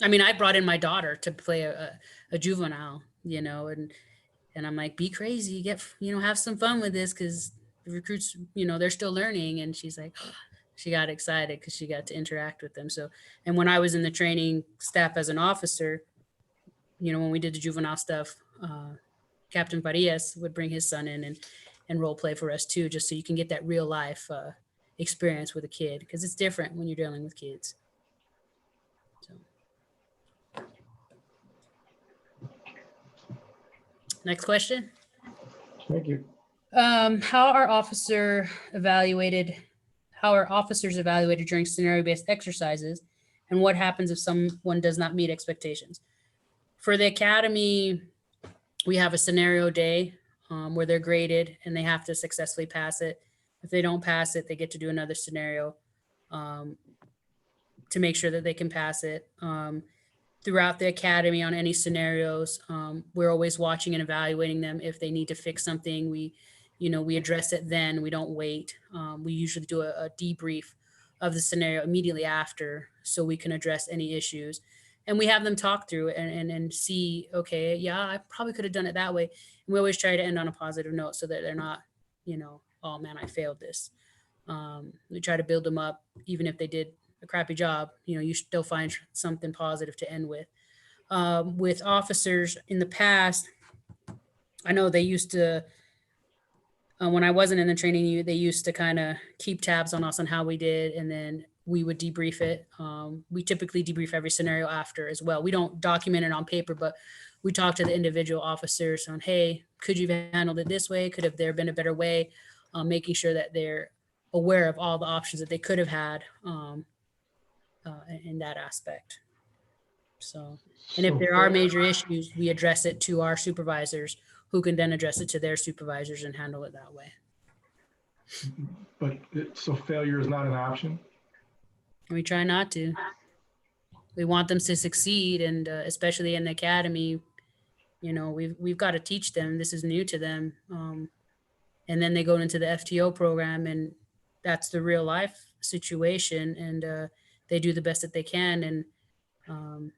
I mean, I brought in my daughter to play a juvenile, you know, and I'm like, be crazy, you know, have some fun with this, because the recruits, you know, they're still learning. And she's like, she got excited because she got to interact with them. So, and when I was in the training staff as an officer, you know, when we did the juvenile stuff, Captain Farias would bring his son in and role play for us too, just so you can get that real life experience with a kid, because it's different when you're dealing with kids. So. Next question. Thank you. How are officers evaluated during scenario-based exercises, and what happens if someone does not meet expectations? For the academy, we have a scenario day where they're graded and they have to successfully pass it. If they don't pass it, they get to do another scenario to make sure that they can pass it. Throughout the academy, on any scenarios, we're always watching and evaluating them. If they need to fix something, we address it then. We don't wait. We usually do a debrief of the scenario immediately after, so we can address any issues. And we have them talk through it and see, okay, yeah, I probably could have done it that way. And we always try to end on a positive note so that they're not, you know, oh man, I failed this. We try to build them up, even if they did a crappy job, you know, you still find something positive to end with. With officers in the past, I know they used to, when I wasn't in the training, they used to kind of keep tabs on us on how we did, and then we would debrief it. We typically debrief every scenario after as well. We don't document it on paper, but we talk to the individual officers on, hey, could you have handled it this way? Could have there been a better way? Making sure that they're aware of all the options that they could have had in that aspect. So, and if there are major issues, we address it to our supervisors, who can then address it to their supervisors and handle it that way. But so failure is not an option? We try not to. We want them to succeed, and especially in the academy, you know, we've got to teach them. This is new to them, and then they go into the FTO program, and that's the real life situation, and they do the best that they can. And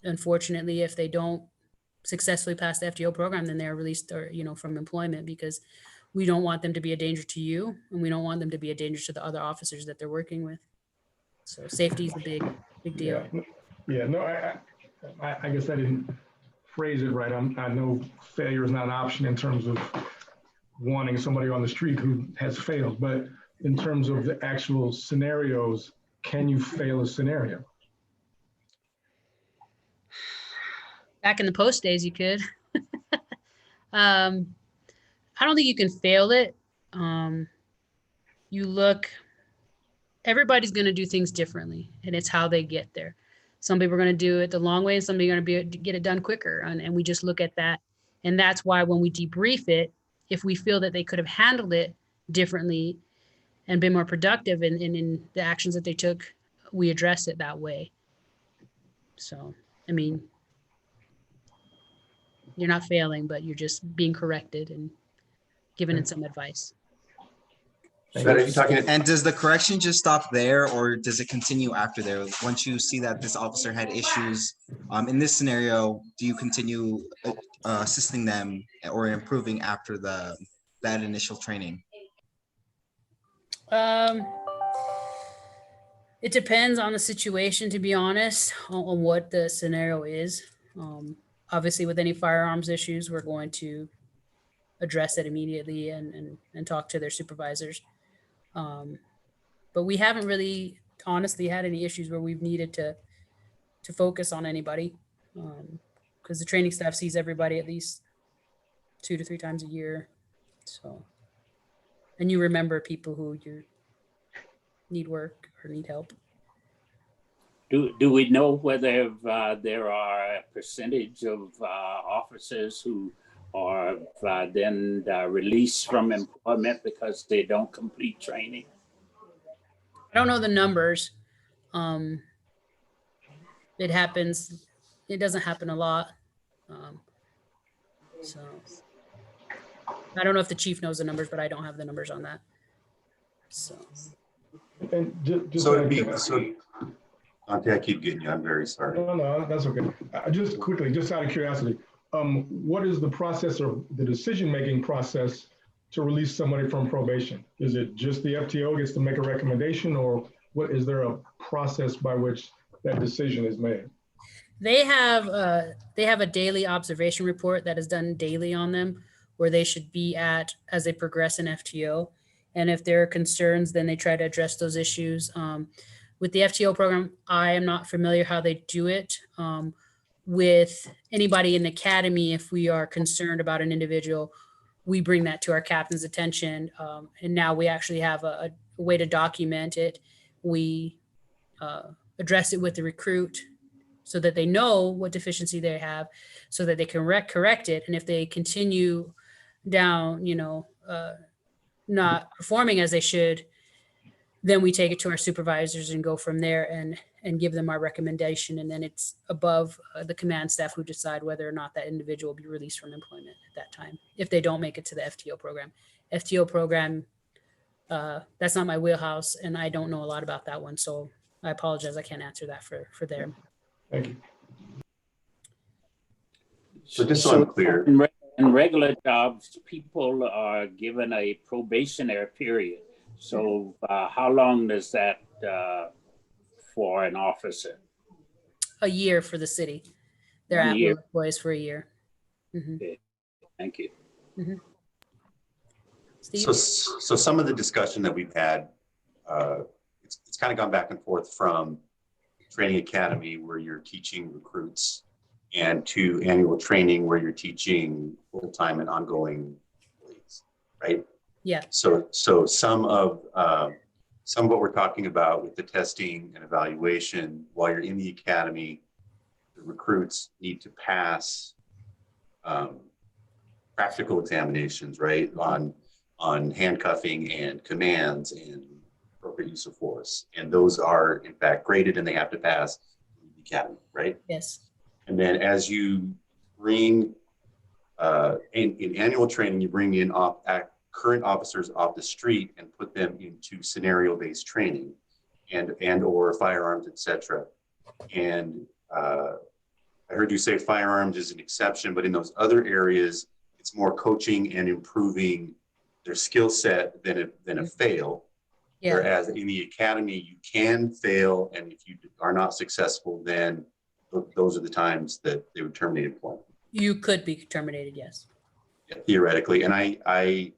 unfortunately, if they don't successfully pass the FTO program, then they're released, or from employment, because we don't want them to be a danger to you, and we don't want them to be a danger to the other officers that they're working with. So safety is a big deal. Yeah, no, I guess I didn't phrase it right. I know failure is not an option in terms of wanting somebody on the street who has failed, but in terms of the actual scenarios, can you fail a scenario? Back in the post days, you could. I don't think you can fail it. Everybody's going to do things differently, and it's how they get there. Some people are going to do it the long way, and some people are going to get it done quicker. And we just look at that. And that's why when we debrief it, if we feel that they could have handled it differently and been more productive in the actions that they took, we address it that way. So, I mean, you're not failing, but you're just being corrected and given it some advice. And does the correction just stop there, or does it continue after there? Once you see that this officer had issues in this scenario, do you continue assisting them or improving after that initial training? It depends on the situation, to be honest, on what the scenario is. Obviously, with any firearms issues, we're going to address it immediately and talk to their supervisors. But we haven't really honestly had any issues where we've needed to focus on anybody, because the training staff sees everybody at least 2 to 3 times a year. So, and you remember people who you need work or need help. Do we know whether there are a percentage of officers who are then released from employment because they don't complete training? I don't know the numbers. It happens. It doesn't happen a lot. So I don't know if the chief knows the numbers, but I don't have the numbers on that. So. And just Dante, I keep getting you. I'm very sorry. No, that's okay. Just quickly, just out of curiosity, what is the process or the decision-making process to release somebody from probation? Is it just the FTO gets to make a recommendation, or what is there a process by which that decision is made? They have a daily observation report that is done daily on them, where they should be at as they progress in FTO. And if there are concerns, then they try to address those issues. With the FTO program, I am not familiar how they do it. With anybody in the academy, if we are concerned about an individual, we bring that to our captain's attention. And now we actually have a way to document it. We address it with the recruit so that they know what deficiency they have, so that they can correct it. And if they continue down, not performing as they should, then we take it to our supervisors and go from there and give them our recommendation. And then it's above the command staff who decide whether or not that individual will be released from employment at that time, if they don't make it to the FTO program. FTO program, that's not my wheelhouse, and I don't know a lot about that one. So I apologize. I can't answer that for them. Thank you. So just so I'm clear. In regular jobs, people are given a probationary period. So how long does that for an officer? A year for the city. They're at-will employees for a year. Mm-hmm. Okay. Thank you. Mm-hmm. Steve? So some of the discussion that we've had, it's kind of gone back and forth from training academy where you're teaching recruits and to annual training where you're teaching full-time and ongoing employees, right? Yeah. So some of what we're talking about with the testing and evaluation while you're in the academy, the recruits need to pass practical examinations, right? On handcuffing and commands and appropriate use of force. And those are in fact graded and they have to pass the academy, right? Yes. And then as you bring in annual training, you bring in current officers off the street and put them into scenario-based training and or firearms, etc. And I heard you say firearms is an exception, but in those other areas, it's more coaching and improving their skill set than a fail. Yeah. Whereas in the academy, you can fail, and if you are not successful, then those are the times that they would terminate employment. You could be terminated, yes. Yeah, theoretically. And I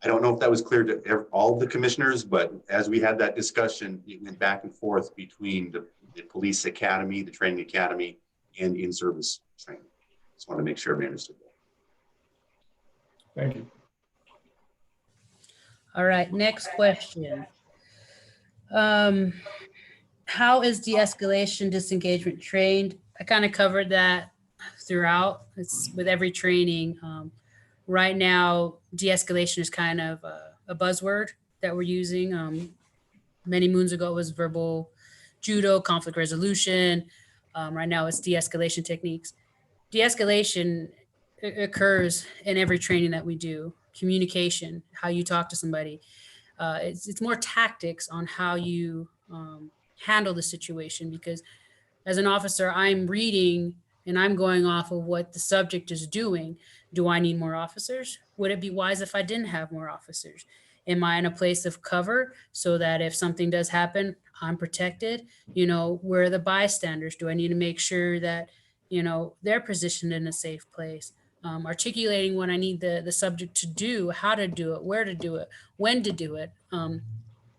don't know if that was clear to all of the commissioners, but as we had that discussion, it went back and forth between the police academy, the training academy, and in-service training. Just want to make sure we understood that. Thank you. All right, next question. How is de-escalation disengagement trained? I kind of covered that throughout. It's with every training. Right now, de-escalation is kind of a buzzword that we're using. Many moons ago, it was verbal judo, conflict resolution. Right now, it's de-escalation techniques. De-escalation occurs in every training that we do. Communication, how you talk to somebody. It's more tactics on how you handle the situation, because as an officer, I'm reading and I'm going off of what the subject is doing. Do I need more officers? Would it be wise if I didn't have more officers? Am I in a place of cover so that if something does happen, I'm protected? You know, where are the bystanders? Do I need to make sure that, you know, they're positioned in a safe place? Articulating what I need the subject to do, how to do it, where to do it, when to do it.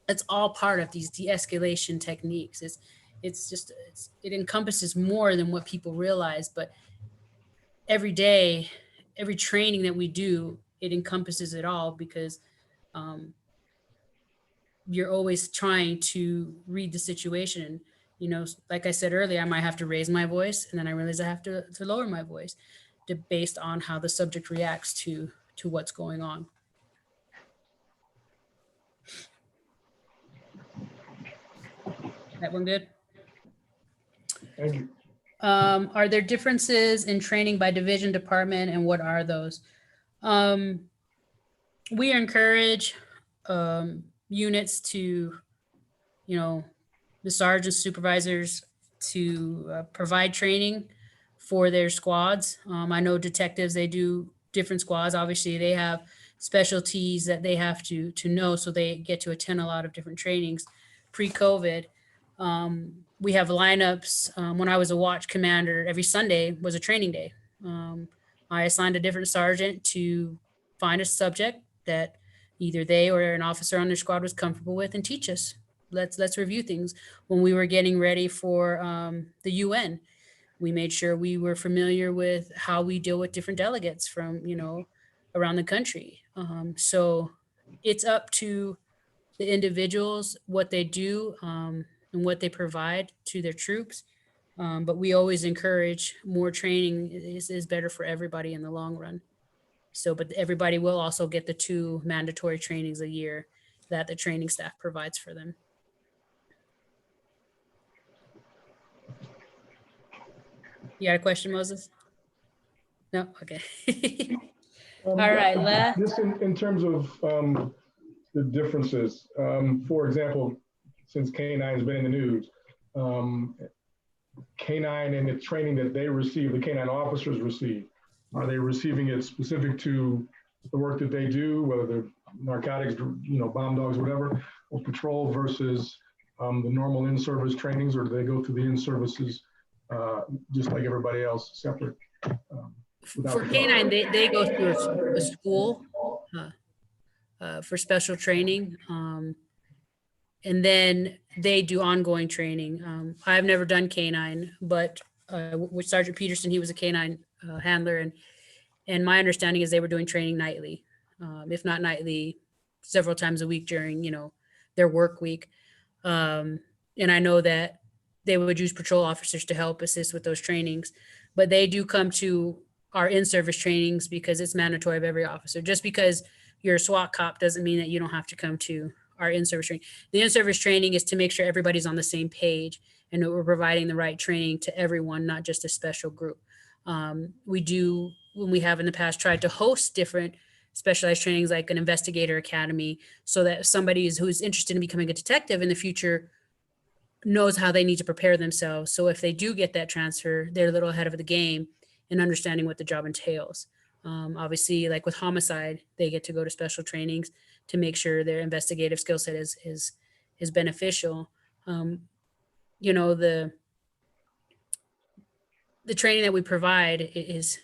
It's all part of these de-escalation techniques. It encompasses more than what people realize, but every day, every training that we do, it encompasses it all, because you're always trying to read the situation. And, you know, like I said earlier, I might have to raise my voice, and then I realize I have to lower my voice based on how the subject reacts to what's going on. That one good? Thank you. Are there differences in training by division, department, and what are those? We encourage units to, you know, the sergeants, supervisors to provide training for their squads. I know detectives, they do different squads. Obviously, they have specialties that they have to know, so they get to attend a lot of different trainings. Pre-COVID, we have lineups. When I was a watch commander, every Sunday was a training day. I assigned a different sergeant to find a subject that either they or an officer on their squad was comfortable with and teach us. Let's review things. When we were getting ready for the UN, we made sure we were familiar with how we deal with different delegates from, you know, around the country. So it's up to the individuals, what they do and what they provide to their troops. But we always encourage more training is better for everybody in the long run. So, but everybody will also get the 2 mandatory trainings a year that the training staff provides for them. You got a question, Moses? No? Okay. All right, Just in terms of the differences, for example, since K9 has been in the news, K9 and the training that they receive, the K9 officers receive, are they receiving it specific to the work that they do, whether they're narcotics, you know, bomb dogs, whatever, or patrol versus the normal in-service trainings, or do they go through the in-services just like everybody else, separate? For K9, they go through a school for special training. And then they do ongoing training. I've never done K9, but with Sergeant Peterson, he was a K9 handler. And my understanding is they were doing training nightly, if not nightly, several times a week during, you know, their work week. And I know that they would use patrol officers to help assist with those trainings, but they do come to our in-service trainings because it's mandatory of every officer. Just because you're a SWAT cop doesn't mean that you don't have to come to our in-service training. The in-service training is to make sure everybody's on the same page and that we're providing the right training to everyone, not just a special group. We do, when we have in the past, tried to host different specialized trainings like an investigator academy, so that somebody who's interested in becoming a detective in the future knows how they need to prepare themselves. So if they do get that transfer, they're a little ahead of the game in understanding what the job entails. Obviously, like with homicide, they get to go to special trainings to make sure their investigative skill set is beneficial. You know, the training that we provide is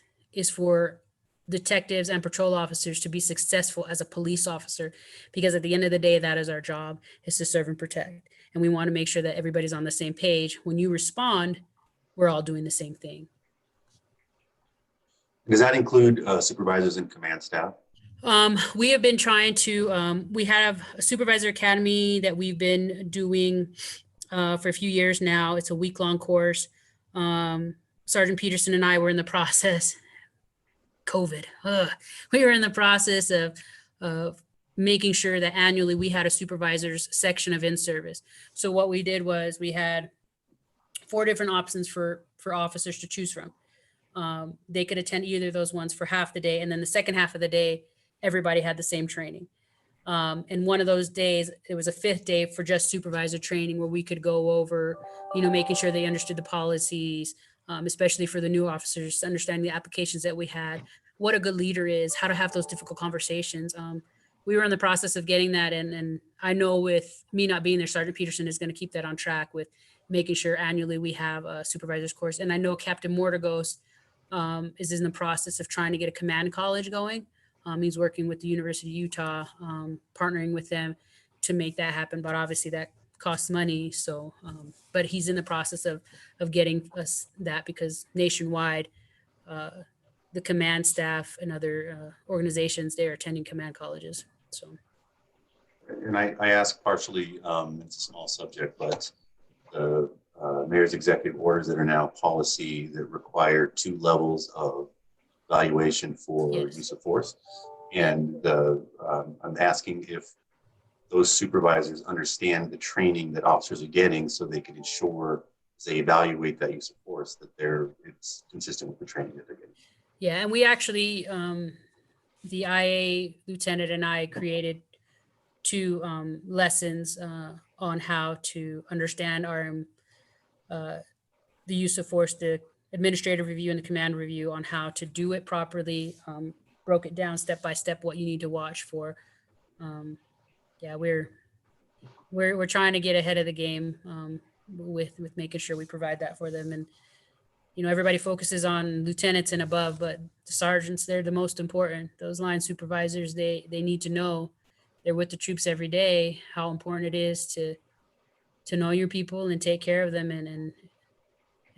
for detectives and patrol officers to be successful as a police officer, because at the end of the day, that is our job, is to serve and protect. And we want to make sure that everybody's on the same page. When you respond, we're all doing the same thing. Does that include supervisors and command staff? We have been trying to, we have a supervisor academy that we've been doing for a few years now. It's a week-long course. Sergeant Peterson and I were in the process, COVID. We were in the process of making sure that annually we had a supervisor's section of in-service. So what we did was we had 4 different options for officers to choose from. They could attend either of those ones for half the day. And then the second half of the day, everybody had the same training. And one of those days, it was a 5th day for just supervisor training, where we could go over, you know, making sure they understood the policies, especially for the new officers, understanding the applications that we had, what a good leader is, how to have those difficult conversations. We were in the process of getting that. And I know with me not being there, Sergeant Peterson is going to keep that on track with making sure annually we have a supervisor's course. And I know Captain Mortigos is in the process of trying to get a command college going. He's working with the University of Utah, partnering with them to make that happen. But obviously that costs money. So, but he's in the process of getting us that, because nationwide, the command staff and other organizations, they are attending command colleges. So. And I ask partially, it's a small subject, but the mayor's executive orders that are now policy that require 2 levels of evaluation for use of force. And I'm asking if those supervisors understand the training that officers are getting, so they can ensure as they evaluate that use of force that it's consistent with the training that they're getting. Yeah, and we actually, the IA lieutenant and I created 2 lessons on how to understand the use of force, the administrative review and the command review, on how to do it properly. Broke it down step by step what you need to watch for. Yeah, we're trying to get ahead of the game with making sure we provide that for them. And you know, everybody focuses on lieutenants and above, but the sergeants, they're the most important. Those line supervisors, they need to know, they're with the troops every day, how important it is to know your people and take care of them and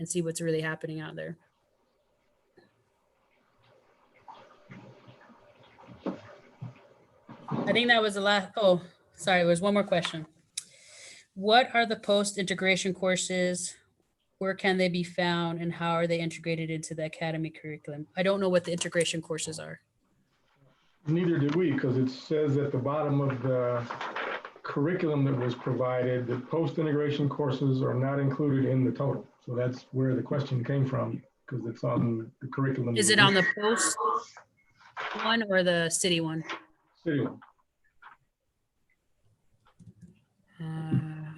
see what's really happening out there. I think that was the last. Oh, sorry, there was one more question. What are the post-integration courses? Where can they be found, and how are they integrated into the academy curriculum? I don't know what the integration courses are. Neither did we, because it says at the bottom of the curriculum that was provided that post-integration courses are not included in the total. So that's where the question came from, because it's on the curriculum. Is it on the post one or the city one? City one.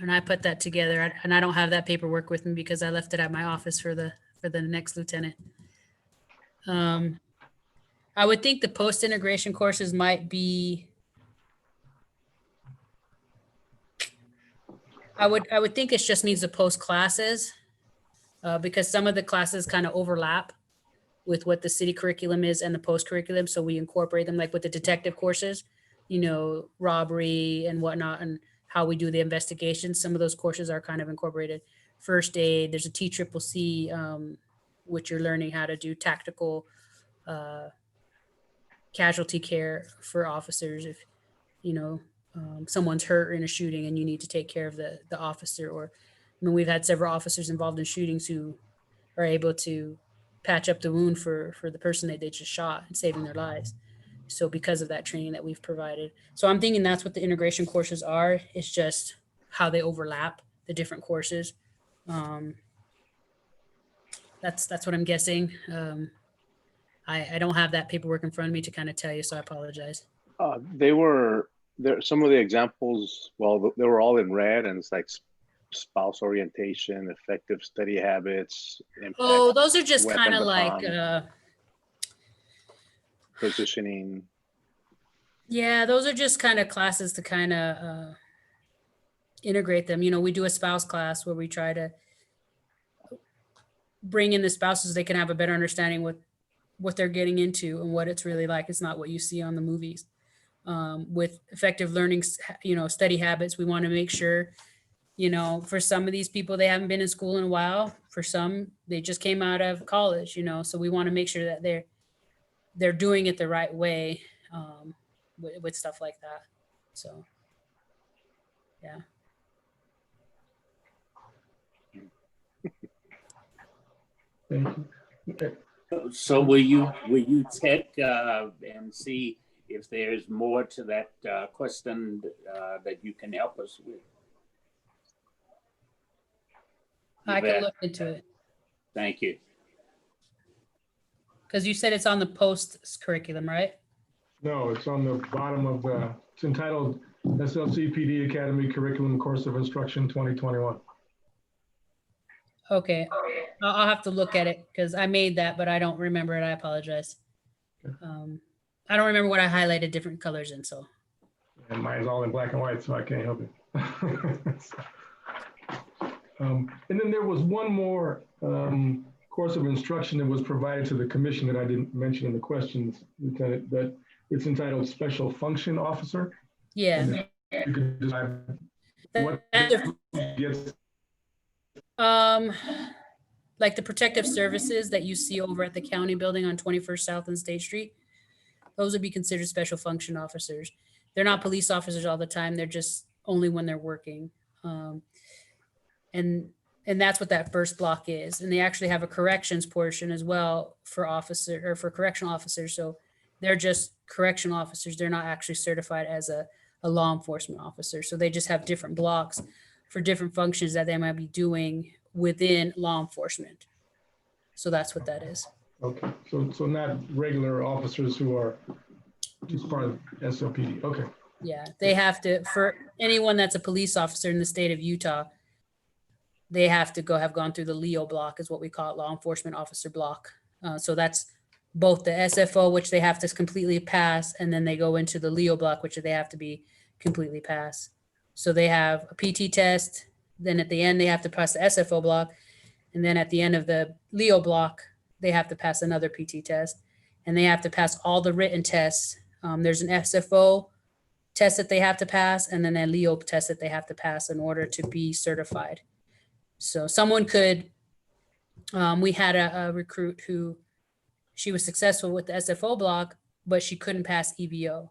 And I put that together, and I don't have that paperwork with me because I left it at my office for the next lieutenant. I would think the post-integration courses might be. I would think it just means the post classes, because some of the classes kind of overlap with what the city curriculum is and the post curriculum. So we incorporate them, like with the detective courses, you know, robbery and whatnot, and how we do the investigation. Some of those courses are kind of incorporated. First aid, there's a TCCC, which you're learning how to do tactical casualty care for officers. If, you know, someone's hurt in a shooting and you need to take care of the officer, or, I mean, we've had several officers involved in shootings who are able to patch up the wound for the person that they just shot and saving their lives. So because of that training that we've provided. So I'm thinking that's what the integration courses are. It's just how they overlap the different courses. That's what I'm guessing. I don't have that paperwork in front of me to kind of tell you, so I apologize. They were there. Some of the examples, well, they were all in red, and it's like spouse orientation, effective study habits, impact, Oh, those are just weapon kind of like, baton, positioning. yeah, those are just kind of classes to kind of integrate them. You know, we do a spouse class where we try to bring in the spouses so they can have a better understanding what they're getting into and what it's really like. It's not what you see on the movies. With effective learning, you know, study habits, we want to make sure, you know, for some of these people, they haven't been in school in a while. For some, they just came out of college, you know, so we want to make sure that they're doing it the right way, with stuff like that. So, yeah. Thank you. Okay. So will you check and see if there's more to that question that you can help us with? I can look into it. Thank you. Because you said it's on the post curriculum, right? No, it's on the bottom of it's entitled SLCPD Academy Curriculum Course of Instruction 2021. Okay, I'll have to look at it because I made that, but I don't remember it. I apologize. I don't remember what I highlighted different colors in, so. And mine's all in black and white, so I can't help it. And then there was one more course of instruction that was provided to the commission that I didn't mention in the questions, Lieutenant, but it's entitled Special Function Officer. Yeah. You could decide what gets. Like the protective services that you see over at the county building on 21st South and State Street, those would be considered special function officers. They're not police officers all the time. They're just only when they're working. And that's what that first block is. And they actually have a corrections portion as well for correctional officers. So they're just correctional officers. They're not actually certified as a law enforcement officer. So they just have different blocks for different functions that they might be doing within law enforcement. So that's what that is. Okay, so not regular officers who are just part of SLPD. Okay. Yeah, they have to, for anyone that's a police officer in the state of Utah, they have to have gone through the LEO block, is what we call it, law enforcement officer block. So that's both the SFO, which they have to completely pass, and then they go into the LEO block, which they have to be completely pass. So they have a PT test, then at the end they have to pass the SFO block, and then at the end of the LEO block, they have to pass another PT test, and they have to pass all the written tests. There's an SFO test that they have to pass, and then a LEO test that they have to pass in order to be certified. So someone could, we had a recruit who, she was successful with the SFO block, but she couldn't pass EBO.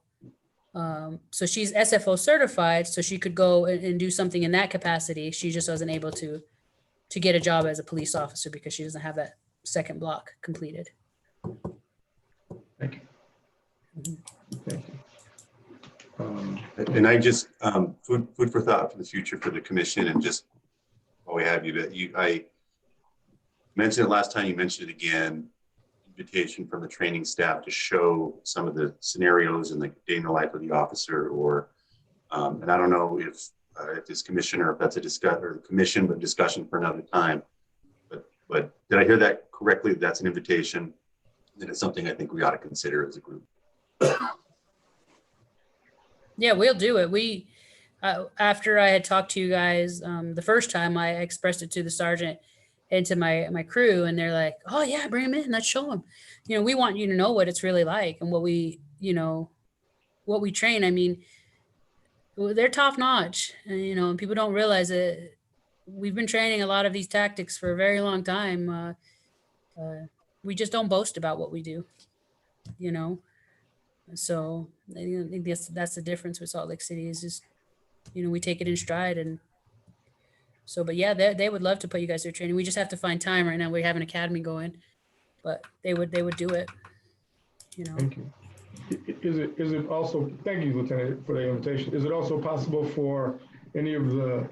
So she's SFO certified, so she could go and do something in that capacity. She just wasn't able to get a job as a police officer because she doesn't have that second block completed. Thank you. Thank you. And I just, food for thought for the future for the commission, and just while we have you, but I mentioned it last time, you mentioned it again, invitation from the training staff to show some of the scenarios in the day in the life of the officer, or, and I don't know if this commissioner, if that's a commission, but discussion for another time. But did I hear that correctly? That's an invitation. Then it's something I think we ought to consider as a group. Yeah, we'll do it. We, after I had talked to you guys the first time, I expressed it to the sergeant and to my crew, and they're like, "Oh yeah, bring him in. Let's show him. You know, we want you to know what it's really like and what we, you know, what we train. I mean, they're top notch, and, you know, and people don't realize it. We've been training a lot of these tactics for a very long time. We just don't boast about what we do, you know." So I think that's the difference with Salt Lake City, is just, you know, we take it in stride. And so, but yeah, they would love to put you guys through training. We just have to find time. Right now we have an academy going, but they would do it, you know. Thank you. Is it also, thank you, Lieutenant, for the invitation. Is it also possible for any of the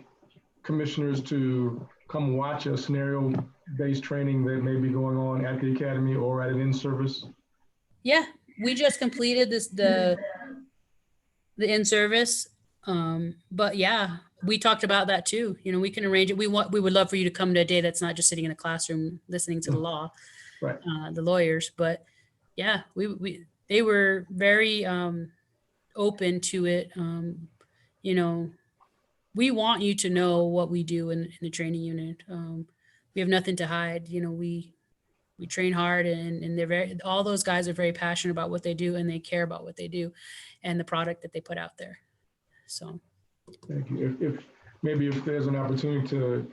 commissioners to come watch a scenario-based training that may be going on at the academy or at an in-service Yeah, we just completed the in-service. But yeah, we talked about that too. You know, we can arrange it. We would love for you to come to a day that's not just sitting in a classroom listening to the law, Right. the lawyers. But yeah, they were very open to it. You know, we want you to know what we do in the training unit. We have nothing to hide. You know, we train hard, and all those guys are very passionate about what they do, and they care about what they do and the product that they put out there. So. Thank you. If there's an opportunity to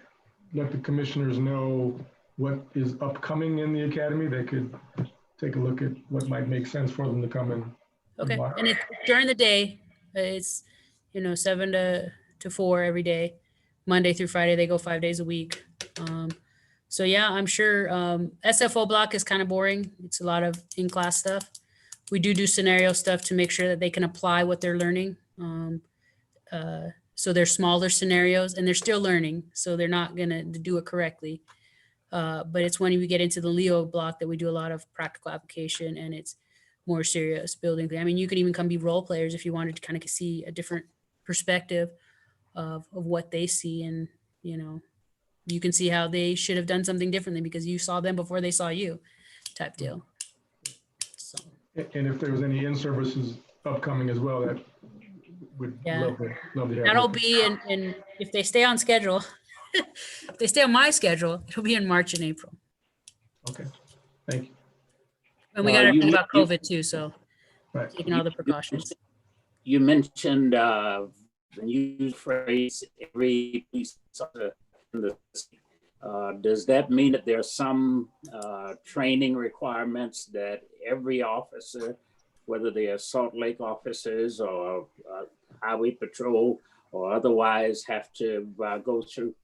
let the commissioners know what is upcoming in the academy, they could take a look at what might make sense for them to come in. Okay, and it's during the day. It's 7 to 4 every day, Monday through Friday. They go 5 days a week. So yeah, I'm sure SFO block is kind of boring. It's a lot of in-class stuff. We do scenario stuff to make sure that they can apply what they're learning. So they're smaller scenarios, and they're still learning, so they're not gonna do it correctly. But it's when we get into the Leo block that we do a lot of practical application, and it's more serious building. I mean, you could even come be role players if you wanted to kind of see a different perspective of what they see, and you can see how they should have done something differently because you saw them before they saw you, type deal. So. And if there was any in-services upcoming as well, that would love to have. That'll be in if they stay on schedule. If they stay on my schedule, it'll be in March and April. Okay, thank you. And we got to think about COVID too, so Right. taking all the precautions. You mentioned the new phrase, every police officer in the city. Does that mean that there are some training requirements that every officer, whether they are Salt Lake officers or highway patrol or otherwise, have to go through?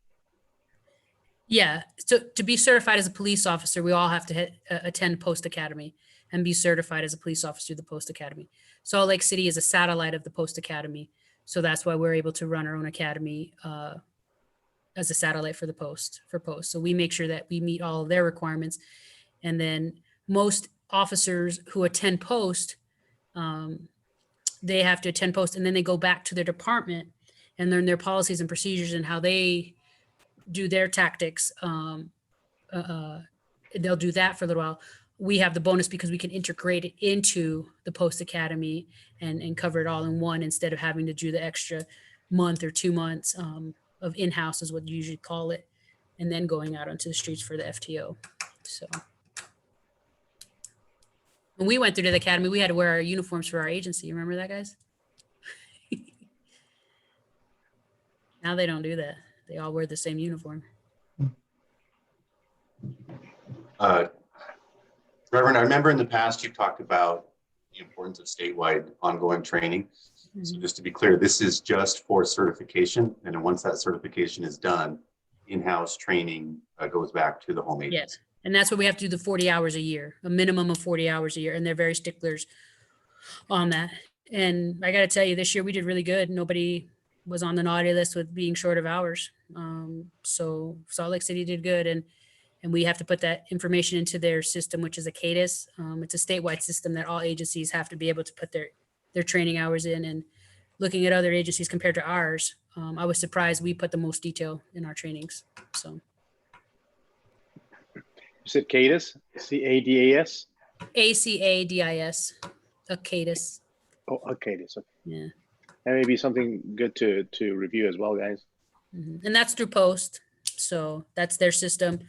Yeah, so to be certified as a police officer, we all have to attend Post Academy and be certified as a police officer through the Post Academy. Salt Lake City is a satellite of the Post Academy, so that's why we're able to run our own academy as a satellite for the Post. So we make sure that we meet all of their requirements, and then most officers who attend Post, they have to attend Post, and then they go back to their department and learn their policies and procedures and how they do their tactics. They'll do that for a little while. We have the bonus because we can integrate it into the Post Academy and cover it all in one instead of having to do the extra month or 2 months of in-house is what you usually call it, and then going out onto the streets for the FTO. So when we went through the academy, we had to wear our uniforms for our agency. You remember that, guys? Now they don't do that. They all wear the same uniform. Reverend, I remember in the past you've talked about the importance of statewide ongoing training. So just to be clear, this is just for certification, and then once that certification is done, in-house training goes back to the home agency. Yes, and that's what we have to do, the 40 hours a year, a minimum of 40 hours a year, and they're very sticklers on that. And I got to tell you, this year we did really good. Nobody was on the naughty list with being short of hours. So Salt Lake City did good, and we have to put that information into their system, which is a CADIS. It's a statewide system that all agencies have to be able to put their training hours in. And looking at other agencies compared to ours, I was surprised we put the most detail in our trainings. So. You said CADIS, C-A-D-A-S? A-C-A-D-I-S, a CADIS. Oh, a CADIS. Okay. Yeah. That may be something good to review as well, guys. And that's through Post. So that's their system.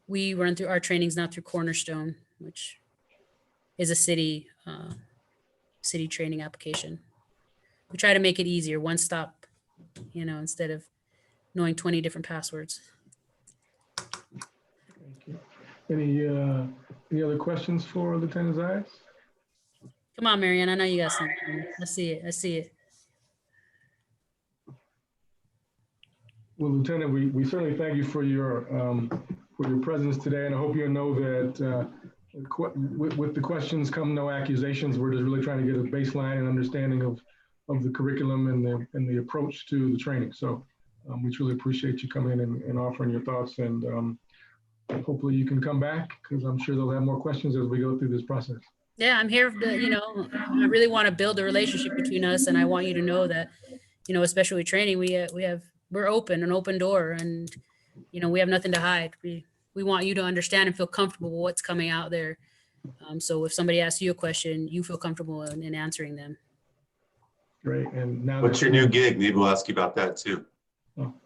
We run through our trainings now through Cornerstone, which is a city training application. We try to make it easier, one stop, instead of knowing 20 different passwords. Thank you. Any other questions for Lieutenant Zayas? Come on, Marianne. I know you got something. I see it. Well, Lieutenant, we certainly thank you for your presence today, and I hope you know that with the questions come no accusations. We're just really trying to get a baseline and understanding of the curriculum and the approach to the training. So we truly appreciate you coming in and offering your thoughts, and hopefully you can come back because I'm sure they'll have more questions as we go through this process. Yeah, I'm here to, I really want to build a relationship between us, and I want you to know that, especially with training, we're open, an open door, and, we have nothing to hide. We want you to understand and feel comfortable with what's coming out there. So if somebody asks you a question, you feel comfortable in answering them. Great. And now What's your new gig? Maybe we'll ask you about that too.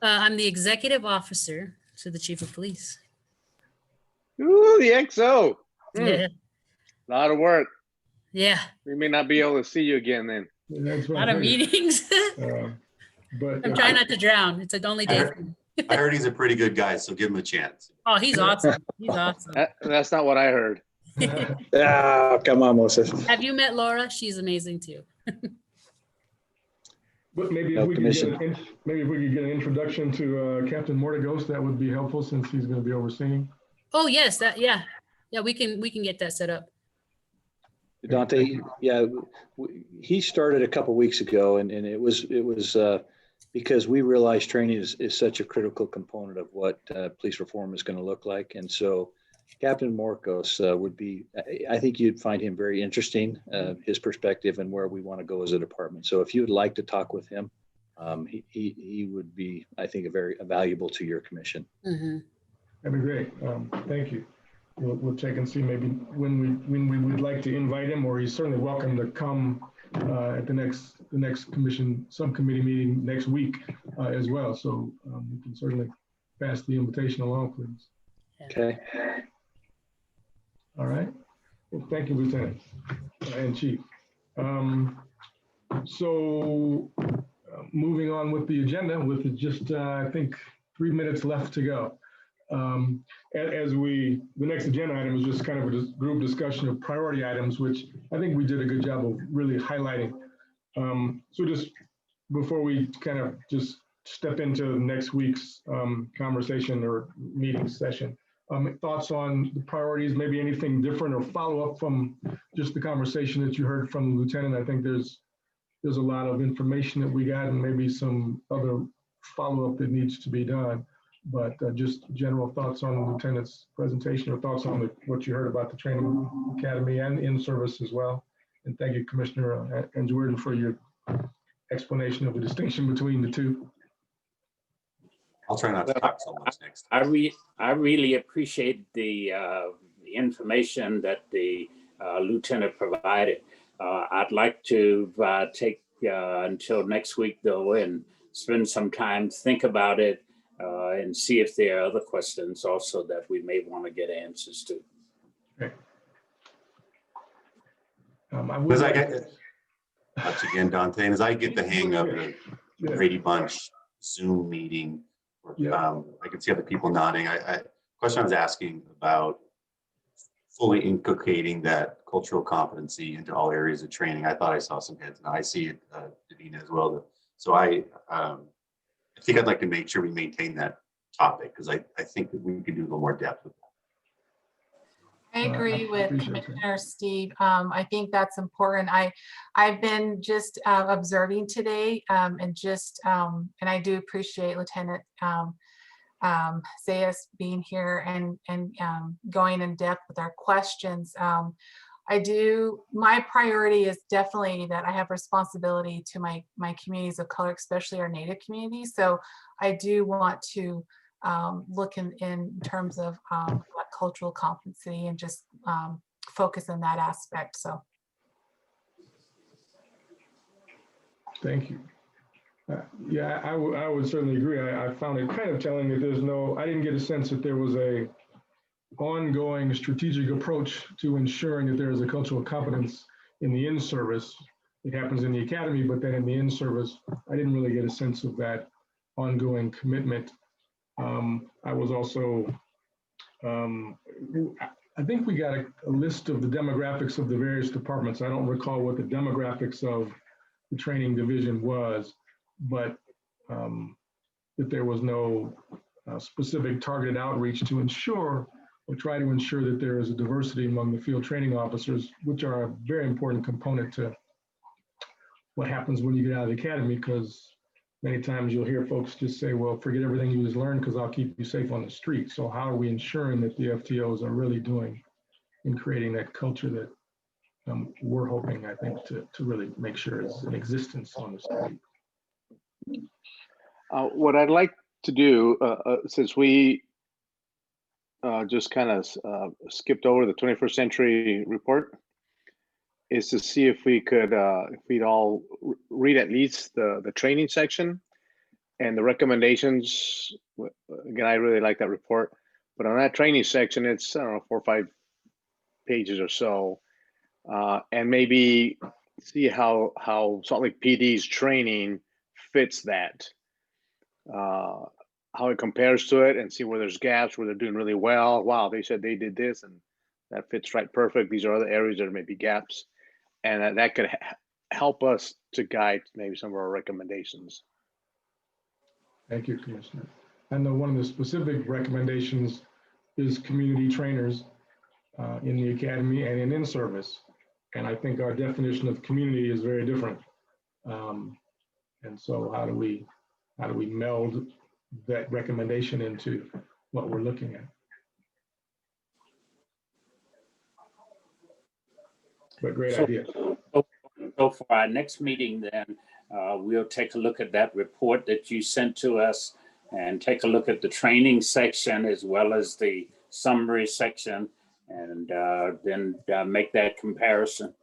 I'm the executive officer to the chief of police. Ooh, the XO. Yeah. A lot of work. Yeah. We may not be able to see you again then. That's A what lot of meetings. But I'm trying not to drown. It's an only day. I heard he's a pretty good guy, so give him a chance. Oh, he's awesome. He's awesome. That's not what I heard. Ah, come on, Moses. Have you met Laura? She's amazing too. But maybe No if we could get commission. an introduction to Captain Mortigos, that would be helpful since he's going to be overseeing. Oh yes, yeah. We can get that set up. Dante, yeah, he started a couple weeks ago, and it was because we realized training is such a critical component of what police reform is going to look like, and so Captain Morcos would be. I think you'd find him very interesting, his perspective and where we want to go as a department. So if you would like to talk with him, he would be, I think, very valuable to your commission. Mm-hmm. That'd be great. Thank you. We'll check and see maybe when we would like to invite him, or he's certainly welcome to come at the next commission subcommittee meeting next week as well. So we can certainly pass the invitation along, please. Okay. All right. Well, thank you, Lieutenant and Chief. So moving on with the agenda, with just I think 3 minutes left to go. The next agenda item is just kind of a group discussion of priority items, which I think we did a good job of really highlighting. So just before we kind of just step into next week's conversation or meeting session, thoughts on the priorities, maybe anything different or follow up from just the conversation that you heard from the Lieutenant. I think there's a lot of information that we got and maybe some other follow up that needs to be done. But just general thoughts on the Lieutenant's presentation or thoughts on what you heard about the training academy and in-service as well. And thank you, Commissioner Jordan, for your explanation of the distinction between the two. I'll try not to talk so much next I time. really appreciate the information that the lieutenant provided. I'd like to take until next week though and spend some time, think about it, and see if there are other questions also that we may want to get answers to. Okay. Because I get once again, Dante, and as I get the hang of the Brady Bunch Zoom meeting, I can see other people nodding. Question I was asking about fully inculcating that cultural competency into all areas of training. I thought I saw some heads, and I see it, Davina, as well. So I think I'd like to make sure we maintain that topic because I think that we can do a little more depth with that. I agree with Commissioner Steve. I think that's important. I've been just observing today and I do appreciate Lieutenant Zayas being here and going in depth with our questions. My priority is definitely that I have responsibility to my communities of color, especially our Native communities. So I do want to look in terms of what cultural competency and just focus on that aspect. So. Thank you. Yeah, I would certainly agree. I found it kind of telling that I didn't get a sense that there was a ongoing strategic approach to ensuring that there is a cultural competence in the in-service. It happens in the academy, but then in the in-service, I didn't really get a sense of that ongoing commitment. I was also, I think we got a list of the demographics of the various departments. I don't recall what the demographics of the training division was, but that there was no specific targeted outreach to ensure or try to ensure that there is a diversity among the field training officers, which are a very important component to what happens when you get out of the academy, because many times you'll hear folks just say, well, forget everything you just learned because I'll keep you safe on the street. So how are we ensuring that the FTOs are really doing in creating that culture that we're hoping, I think, to really make sure it's in existence on the state. What I'd like to do, since we just kind of skipped over the 21st century report, is to see if we could, if we'd all read at least the training section and the recommendations. Again, I really like that report, but on that training section, it's, I don't know, 4 or 5 pages or so, and maybe see how Salt Lake PD's training fits that, how it compares to it, and see where there's gaps, where they're doing really well. Wow, they said they did this, and that fits right perfect. These are other areas that may be gaps, and that could help us to guide maybe some of our recommendations. Thank you, Commissioner. I know one of the specific recommendations is community trainers in the academy and in service. And I think our definition of community is very different. And so how do we meld that recommendation into what we're looking at? But great idea. So for our next meeting, then we'll take a look at that report that you sent to us and take a look at the training section as well as the summary section, and then make that comparison.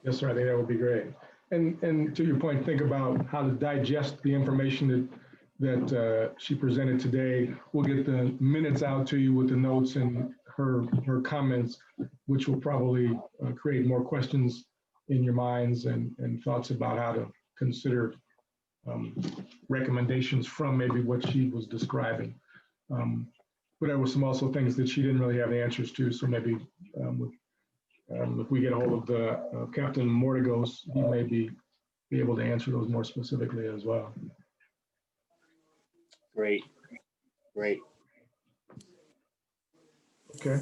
Yes, sir. I think that would be great. And to your point, think about how to digest the information that she presented today. We'll get the minutes out to you with the notes and her comments, which will probably create more questions in your minds and thoughts about how to consider recommendations from maybe what she was describing. But there were some also things that she didn't really have the answers to. So maybe if we get a hold of Captain Mortigos, he may be able to answer those more specifically as well. Great, great. Okay.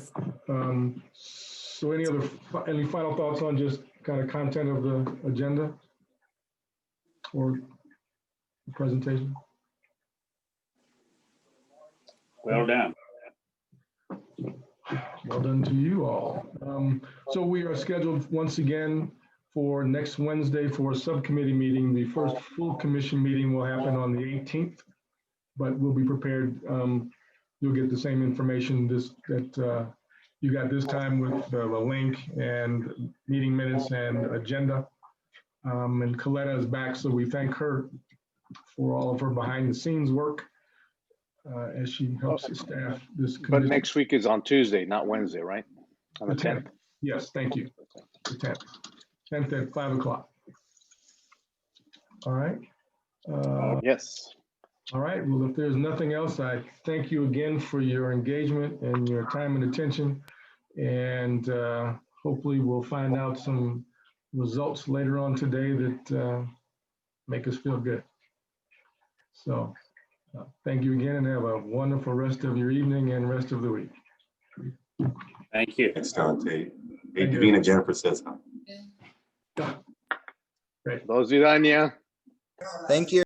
So any final thoughts on just kind of content of the agenda or the presentation? Well done. Well done to you all. So we are scheduled once again for next Wednesday for a subcommittee meeting. The first full commission meeting will happen on the 18th, but we'll be prepared. You'll get the same information that you got this time with the link and meeting minutes and agenda. And Coletta is back, so we thank her for all of her behind the scenes work as she helps the staff. But next week is on Tuesday, not Wednesday, right? On the 10th? Yes, thank you. The 10th. 10th at 5 o'clock. All right. Yes. All right. Well, if there's nothing else, I thank you again for your engagement and your time and attention. And hopefully we'll find out some results later on today that make us feel good. So thank you again, and have a wonderful rest of your evening and rest of the week. Thank you. Thanks, Dante. Hey, Davina, Jennifer says hi. Great. Dos Vidania. Thank you.